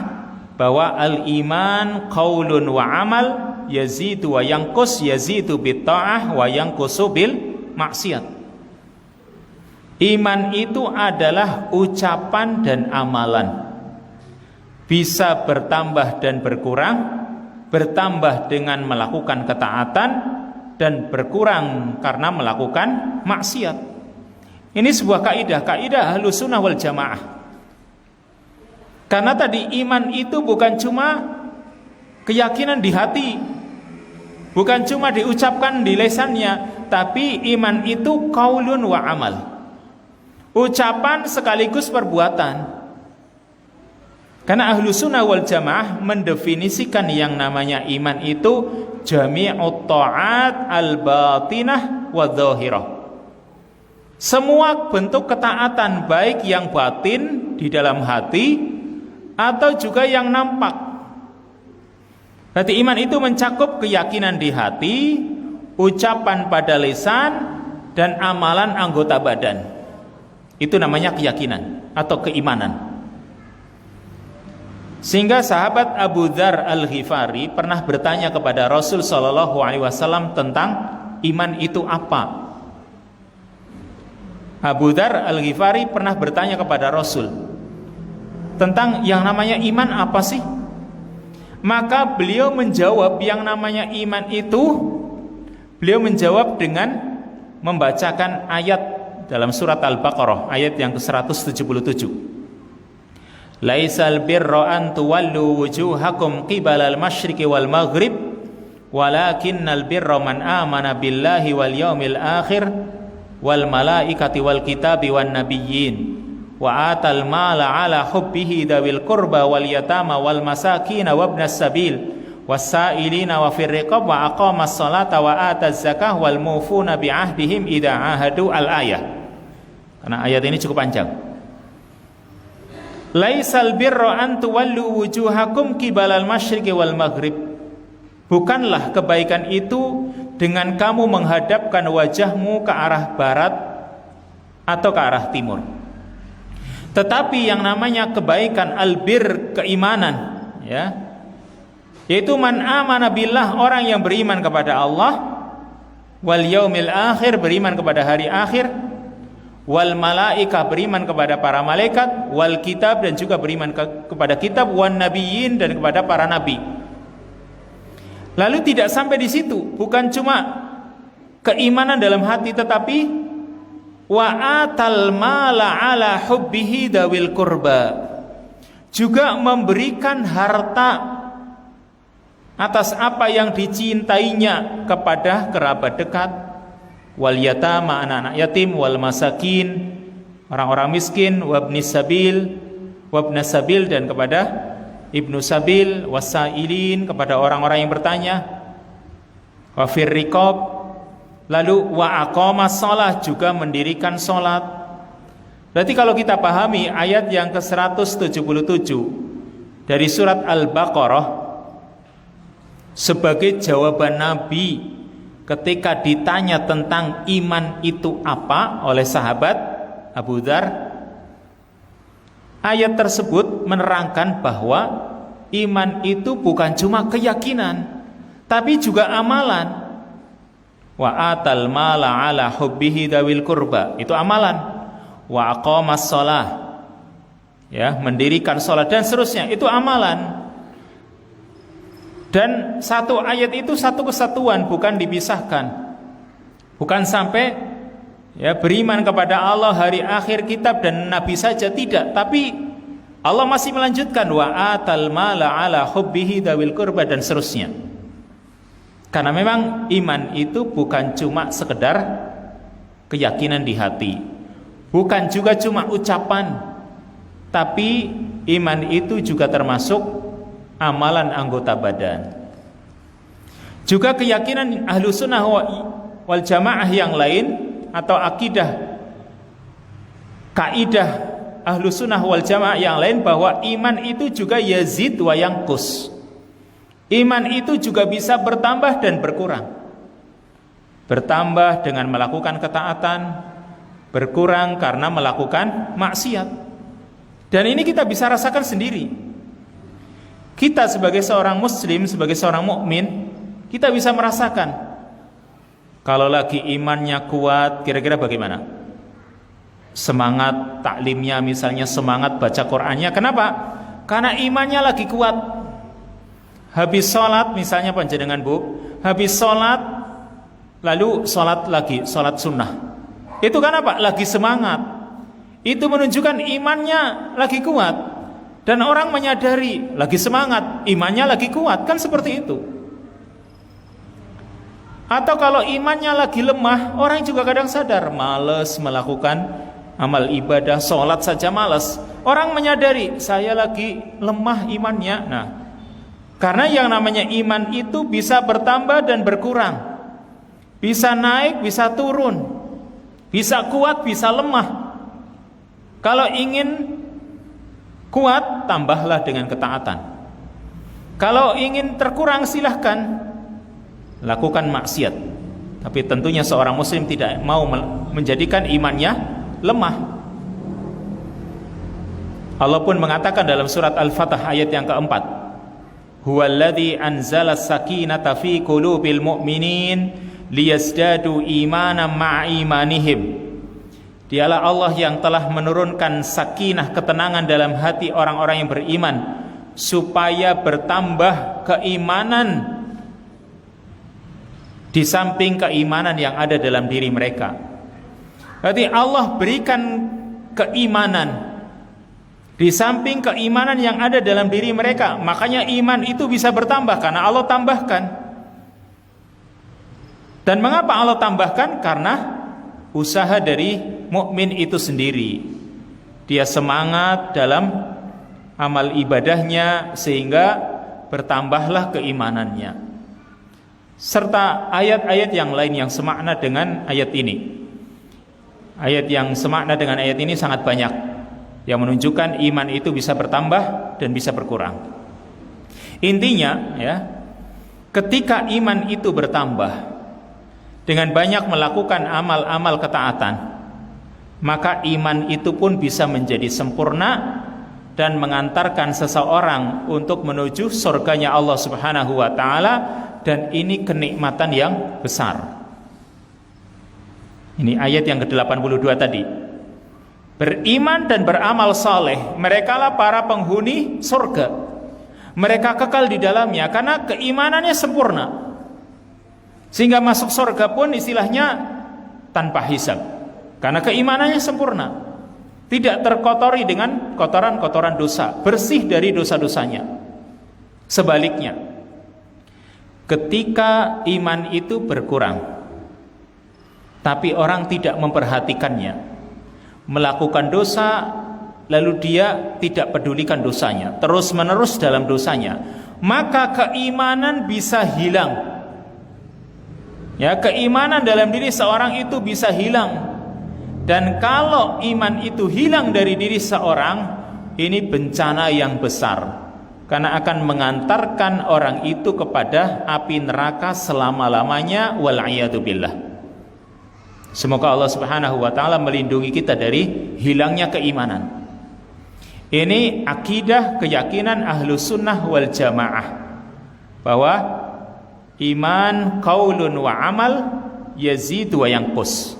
bahwa al-iman qaulun wa amal, yazidu wa yanqus, yazidu bit ta'ah wa yanqusu bil maksiat. Iman itu adalah ucapan dan amalan, bisa bertambah dan berkurang, bertambah dengan melakukan ketaatan dan berkurang karena melakukan maksiat. Ini sebuah kaidah Ahlussunnah wal Jamaah. Karena tadi iman itu bukan cuma keyakinan di hati, bukan cuma diucapkan di lisannya, tapi iman itu qaulun wa amal, ucapan sekaligus perbuatan. Karena Ahlussunnah wal Jamaah mendefinisikan yang namanya iman itu jami'ut ta'at al-batinah wa dhahirah, semua bentuk ketaatan, baik yang batin di dalam hati atau juga yang nampak. Berarti iman itu mencakup keyakinan di hati, ucapan pada lisan, dan amalan anggota badan. Itu namanya keyakinan atau keimanan. Sehingga sahabat Abu Dzar Al-Ghifari pernah bertanya kepada Rasul sallallahu alaihi wasallam tentang iman itu apa. Abu Dzar Al-Ghifari pernah bertanya kepada Rasul tentang yang namanya iman apa sih? Maka beliau menjawab yang namanya iman itu, beliau menjawab dengan membacakan ayat dalam surat Al-Baqarah, ayat yang ke-177. Laisal birra an tuwallu wujuhakum qibalal masyriqi wal maghrib walakinnal birra man amana billahi wal yaumil akhir wal malaikati wal kitabi wan nabiyyin wa atal mala ala hubbihi dawil qurba wal yatama wal masakin wa ibnas sabil wasailina wa fir riqab wa aqamas salata wa ataz zakah wal mufuna bi ahdihim idza ahadu al ayah. Karena ayat ini cukup panjang. Laisal birra an tuwallu wujuhakum qibalal masyriqi wal maghrib, bukanlah kebaikan itu dengan kamu menghadapkan wajahmu ke arah barat atau ke arah timur. Tetapi yang namanya kebaikan albir, keimanan, ya, yaitu man amana billah, orang yang beriman kepada Allah, wal yaumil akhir, beriman kepada hari akhir, wal malaika, beriman kepada para malaikat, wal kitab, dan juga beriman kepada kitab, wan nabiyyin, dan kepada para nabi. Lalu tidak sampai di situ, bukan cuma keimanan dalam hati, tetapi wa atal mala ala hubbihi dawil qurba, juga memberikan harta atas apa yang dicintainya kepada kerabat dekat, wal yatama, anak-anak yatim, wal masakin, orang-orang miskin, wabnis sabil, wabnas sabil, dan kepada ibnu sabil, wasailin, kepada orang-orang yang bertanya, wa fir riqab, lalu wa aqamas shalah, juga mendirikan salat. Berarti kalau kita pahami ayat yang ke-177 dari surat Al-Baqarah sebagai jawaban Nabi ketika ditanya tentang iman itu apa oleh sahabat Abu Dzar, ayat tersebut menerangkan bahwa iman itu bukan cuma keyakinan, tapi juga amalan. Wa atal mala ala hubbihi dawil qurba, itu amalan. Wa aqamas shalah, ya, mendirikan salat, dan seterusnya, itu amalan. Dan satu ayat itu satu kesatuan, bukan dipisahkan. Bukan sampai ya beriman kepada Allah, hari akhir, kitab, dan nabi saja, tidak. Tapi Allah masih melanjutkan wa atal mala ala hubbihi dawil qurba, dan seterusnya. Karena memang iman itu bukan cuma sekedar keyakinan di hati, bukan juga cuma ucapan, Tapi iman itu juga termasuk amalan anggota badan. Juga keyakinan Ahlussunnah wal Jamaah yang lain atau akidah, kaidah Ahlussunnah wal Jamaah yang lain bahwa iman itu juga yazid wa yanqus. Iman itu juga bisa bertambah dan berkurang. Bertambah dengan melakukan ketaatan, berkurang karena melakukan maksiat. Dan ini kita bisa rasakan sendiri. Kita sebagai seorang muslim, sebagai seorang mukmin, kita bisa merasakan kalau lagi imannya kuat, kira-kira bagaimana? Semangat taklimnya misalnya, semangat baca Qur'annya. Kenapa? Karena imannya lagi kuat. Habis sholat misalnya panjenengan Bu, habis sholat lalu sholat lagi, sholat sunnah. Itu kan apa? Lagi semangat. Itu menunjukkan imannya lagi kuat. Dan orang menyadari lagi semangat, imannya lagi kuat, kan seperti itu. Atau kalau imannya lagi lemah, orang juga kadang sadar, malas melakukan amal ibadah, sholat saja malas. Orang menyadari, saya lagi lemah imannya. Nah, karena yang namanya iman itu bisa bertambah dan berkurang, bisa naik, bisa turun, bisa kuat, bisa lemah. Kalau ingin kuat, tambahlah dengan ketaatan. Kalau ingin terkurang, silahkan lakukan maksiat. Tapi tentunya seorang muslim tidak mau menjadikan imannya lemah. Allah pun mengatakan dalam surat Al-Fatah ayat yang keempat, huwallazi anzala sakinata fi qulubil mu'minin liyazdadu imanan ma'a imanihim. Dialah Allah yang telah menurunkan sakinah, ketenangan dalam hati orang-orang yang beriman, supaya bertambah keimanan di samping keimanan yang ada dalam diri mereka. Berarti Allah berikan keimanan di samping keimanan yang ada dalam diri mereka. Makanya iman itu bisa bertambah karena Allah tambahkan. Dan mengapa Allah tambahkan? Karena usaha dari mukmin itu sendiri. Dia semangat dalam amal ibadahnya sehingga bertambahlah keimanannya. Serta ayat-ayat yang lain yang semakna dengan ayat ini. Ayat yang semakna dengan ayat ini sangat banyak, yang menunjukkan iman itu bisa bertambah dan bisa berkurang. Intinya ya, ketika iman itu bertambah dengan banyak melakukan amal-amal ketaatan, maka iman itu pun bisa menjadi sempurna dan mengantarkan seseorang untuk menuju surganya Allah Subhanahu wa taala. Dan ini kenikmatan yang besar. Ini ayat yang ke-82 tadi. Beriman dan beramal saleh, merekalah para penghuni surga. Mereka kekal di dalamnya karena keimanannya sempurna. Sehingga masuk surga pun istilahnya tanpa hisab. Karena keimanannya sempurna. Tidak terkotori dengan kotoran-kotoran dosa, bersih dari dosa-dosanya. Sebaliknya, ketika iman itu berkurang, tapi orang tidak memperhatikannya, melakukan dosa, lalu dia tidak pedulikan dosanya, terus menerus dalam dosanya, maka keimanan bisa hilang. Ya, keimanan dalam diri seorang itu bisa hilang. Dan kalau iman itu hilang dari diri seorang, ini bencana yang besar. Karena akan mengantarkan orang itu kepada api neraka selama-lamanya, wal'iyadu billah. Semoga Allah Subhanahu wa ta'ala melindungi kita dari hilangnya keimanan. Ini akidah, keyakinan Ahlussunnah wal Jamaah, bahwa iman qaulun wa amal yazidu wa yanqus.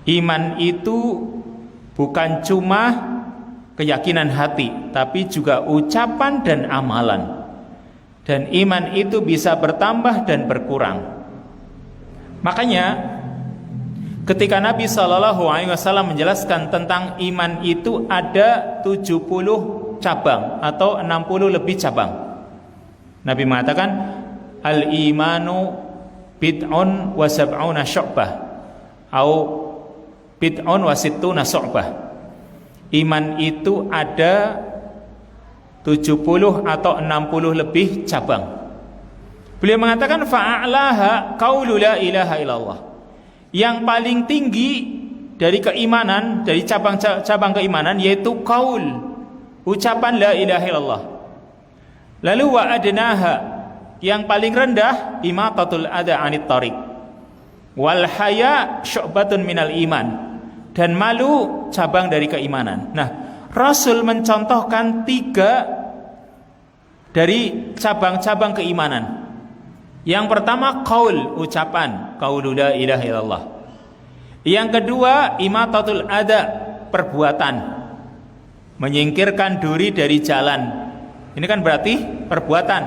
Iman itu bukan cuma keyakinan hati, tapi juga ucapan dan amalan. Dan iman itu bisa bertambah dan berkurang. Makanya ketika Nabi SAW menjelaskan tentang iman itu ada 70 cabang atau 60 lebih cabang. Nabi mengatakan al-imanu bid'un wa sab'una syu'bah atau bid'un wa sittuna syu'bah. Iman itu ada 70 atau 60 lebih cabang. Beliau mengatakan fa'alaha qaulu la ilaha illallah. Yang paling tinggi dari keimanan, dari cabang keimanan yaitu qaul, ucapan la ilaha illallah. Lalu wa adnaha, yang paling rendah imatatul adha 'anit thariq. Wal haya syu'batun minal iman. Dan malu cabang dari keimanan. Nah, Rasul mencontohkan 3 dari cabang-cabang keimanan. Yang pertama qaul, ucapan, qaulu la ilaha illallah. Yang kedua imatatul adha, perbuatan, menyingkirkan duri dari jalan. Ini kan berarti perbuatan.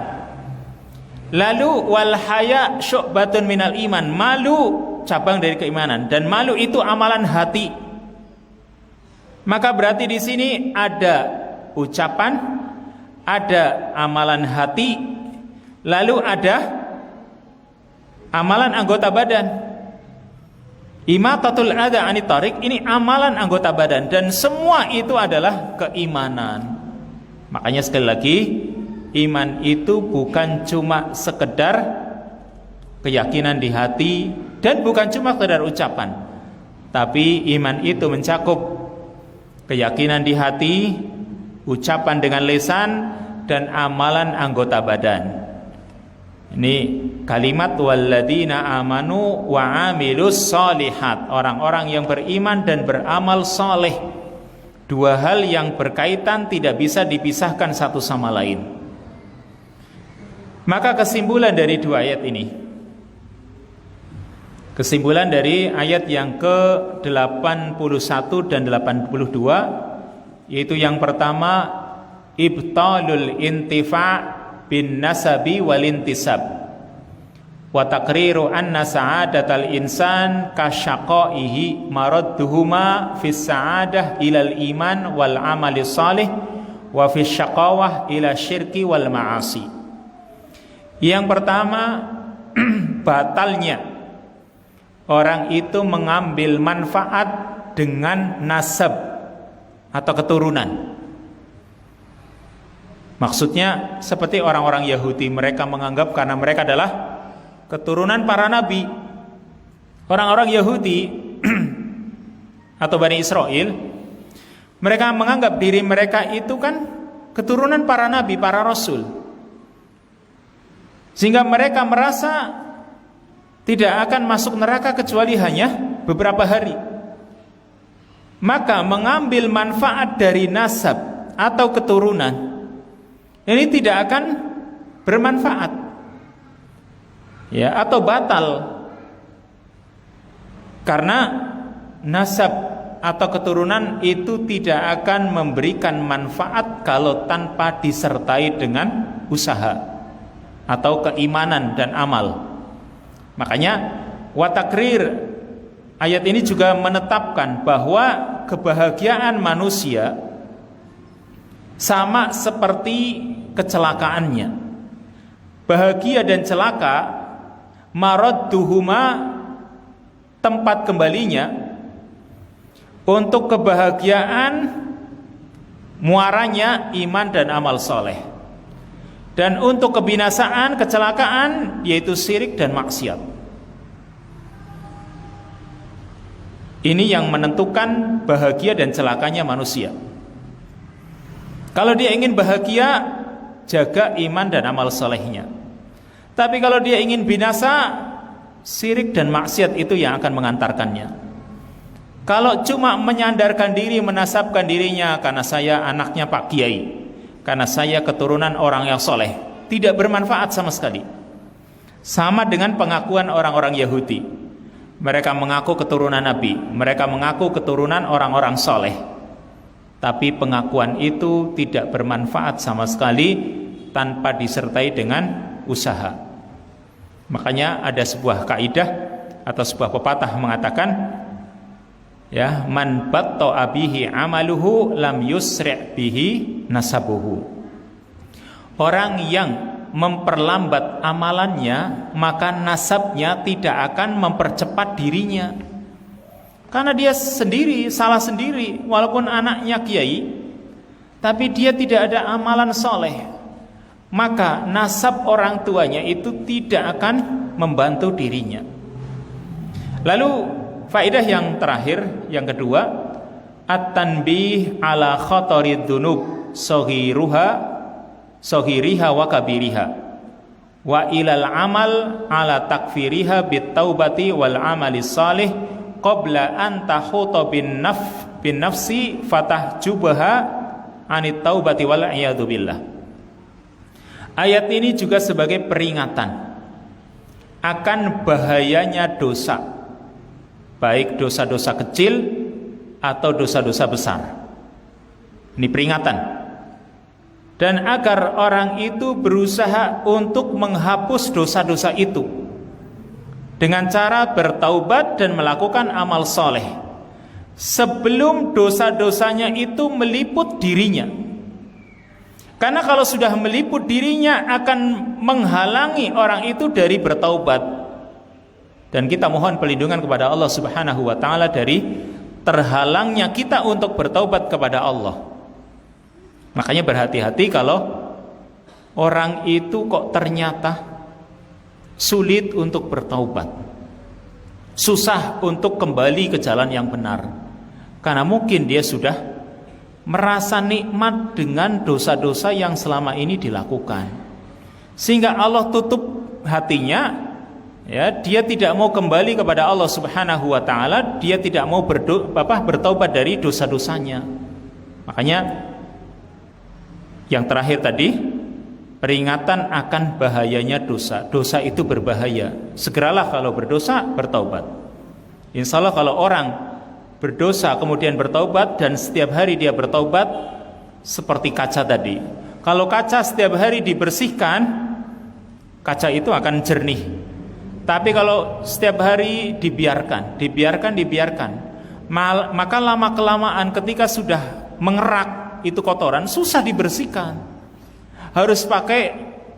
Lalu wal haya syu'batun minal iman, malu cabang dari keimanan, dan malu itu amalan hati. Maka berarti di sini ada ucapan, ada amalan hati, lalu ada amalan anggota badan. Imatatul adha 'anit thariq, ini amalan anggota badan, dan semua itu adalah keimanan. Makanya sekali lagi, iman itu bukan cuma sekedar keyakinan di hati, dan bukan cuma sekedar ucapan, tapi iman itu mencakup keyakinan di hati, ucapan dengan lisan, dan amalan anggota badan. Ini kalimat walladzina amanu wa amilus solihat, orang-orang yang beriman dan beramal soleh. 2 hal yang berkaitan, tidak bisa dipisahkan satu sama lain. Maka kesimpulan dari 2 ayat ini, kesimpulan dari ayat yang ke-81 dan 82, yaitu yang pertama ibtalul intifa' bin nasabi wal intisab wa taqriru anna sa'adatal insan kasyaqaihi maradduhuma fis sa'adah ilal iman wal amali salih wa fis syaqawah ila syirki wal ma'asi. Yang pertama batalnya orang itu mengambil manfaat dengan nasab atau keturunan. Maksudnya seperti orang-orang Yahudi, mereka menganggap karena mereka adalah keturunan para nabi. Orang-orang Yahudi atau Bani Israel, mereka menganggap diri mereka itu kan keturunan para nabi, para rasul, sehingga mereka merasa tidak akan masuk neraka kecuali hanya beberapa hari. Maka mengambil manfaat dari nasab atau keturunan ini tidak akan bermanfaat, ya, atau batal, karena nasab atau keturunan itu tidak akan memberikan manfaat kalau tanpa disertai dengan usaha atau keimanan dan amal. Makanya watakrir, ayat ini juga menetapkan bahwa kebahagiaan manusia sama seperti kecelakaannya. Bahagia dan celaka maradduhuma, tempat kembalinya. Untuk kebahagiaan muaranya iman dan amal soleh, dan untuk kebinasaan, kecelakaan, yaitu syirik dan maksiat. Ini yang menentukan bahagia dan celakanya manusia. Kalau dia ingin bahagia, jaga iman dan amal solehnya. Tapi kalau dia ingin binasa, syirik dan maksiat itu yang akan mengantarkannya. Kalau cuma menyandarkan diri, menasabkan dirinya, karena saya anaknya Pak Kiai, karena saya keturunan orang yang soleh, tidak bermanfaat sama sekali. Sama dengan pengakuan orang-orang Yahudi. Mereka mengaku keturunan Nabi, mereka mengaku keturunan orang-orang soleh, tapi pengakuan itu tidak bermanfaat sama sekali tanpa disertai dengan usaha. Makanya ada sebuah kaidah atau sebuah pepatah mengatakan, ya, man batta'a bihi amaluhu lam yusri' bihi nasabuhu. Orang yang memperlambat amalannya, maka nasabnya tidak akan mempercepat dirinya. Karena dia sendiri, salah sendiri, walaupun anaknya kiai, tapi dia tidak ada amalan soleh, maka nasab orang tuanya itu tidak akan membantu dirinya. Lalu faedah yang terakhir, yang kedua, at-tanbih ala khatarid dzunub saghiriha wa kabiriha wa ilal amal ala takfiriha bit taubati wal amali salih qabla an tahuta bin nafsi fatahjubaha anit taubati wal iyadu billah. Ayat ini juga sebagai peringatan akan bahayanya dosa, baik dosa-dosa kecil atau dosa-dosa besar. Ini peringatan, dan agar orang itu berusaha untuk menghapus dosa-dosa itu dengan cara bertaubat dan melakukan amal soleh sebelum dosa-dosanya itu meliput dirinya. Karena kalau sudah meliput dirinya akan menghalangi orang itu dari bertaubat. Dan kita mohon perlindungan kepada Allah Subhanahu wa taala dari terhalangnya kita untuk bertaubat kepada Allah. Makanya berhati-hati kalau orang itu kok ternyata sulit untuk bertaubat, susah untuk kembali ke jalan yang benar, karena mungkin dia sudah merasa nikmat dengan dosa-dosa yang selama ini dilakukan, sehingga Allah tutup hatinya, ya, dia tidak mau kembali kepada Allah Subhanahu wa taala, dia tidak mau bertaubat dari dosa-dosanya. Makanya yang terakhir tadi, peringatan akan bahayanya dosa. Dosa itu berbahaya. Segeralah kalau berdosa bertaubat. Insya Allah kalau orang berdosa kemudian bertaubat dan setiap hari dia bertaubat, seperti kaca tadi. Kalau kaca setiap hari dibersihkan, kaca itu akan jernih. Tapi kalau setiap hari dibiarkan, maka lama-kelamaan ketika sudah mengerak itu kotoran, susah dibersihkan. Harus pakai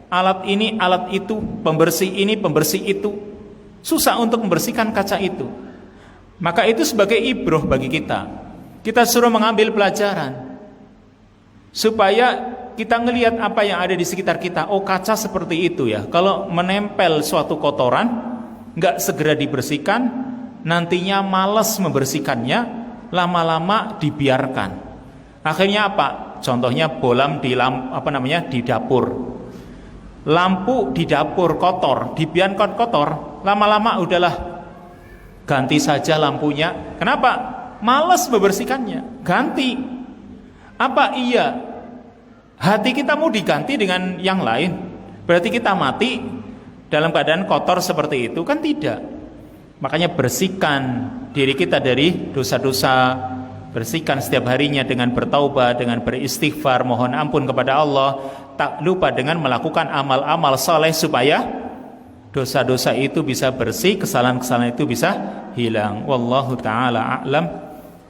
alat ini, alat itu, pembersih ini, pembersih itu. Susah untuk membersihkan kaca itu. Maka itu sebagai ibroh bagi kita. Kita suruh mengambil pelajaran supaya kita ngelihat apa yang ada di sekitar kita. Oh, kaca seperti itu ya. Kalau menempel suatu kotoran, nggak segera dibersihkan, nantinya malas membersihkannya, lama-lama dibiarkan. Akhirnya apa? Contohnya bolam di di dapur. Lampu di dapur kotor, dibiarkan kotor, lama-lama udahlah ganti saja lampunya. Kenapa? Malas membersihkannya. Ganti. Apa iya hati kita mau diganti dengan yang lain? Berarti kita mati dalam keadaan kotor seperti itu? Kan tidak. Makanya bersihkan diri kita dari dosa-dosa. Bersihkan setiap harinya dengan bertaubat, dengan beristighfar, mohon ampun kepada Allah. Tak lupa dengan melakukan amal-amal soleh supaya dosa-dosa itu bisa bersih, kesalahan-kesalahan itu bisa hilang. Wallahu ta'ala a'lam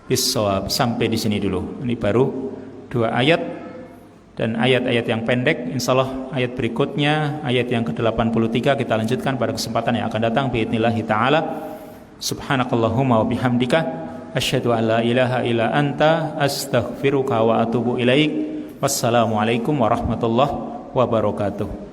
bissawab. Sampai di sini dulu. Ini baru 2 ayat dan ayat-ayat yang pendek. Insyaallah ayat berikutnya, ayat yang ke-83 kita lanjutkan pada kesempatan yang akan datang biidznillah ta'ala. Subhanakallahumma wa bihamdika asyhadu an la ilaha illa anta astaghfiruka wa atubu ilaik. Wassalamualaikum warahmatullahi wabarakatuh.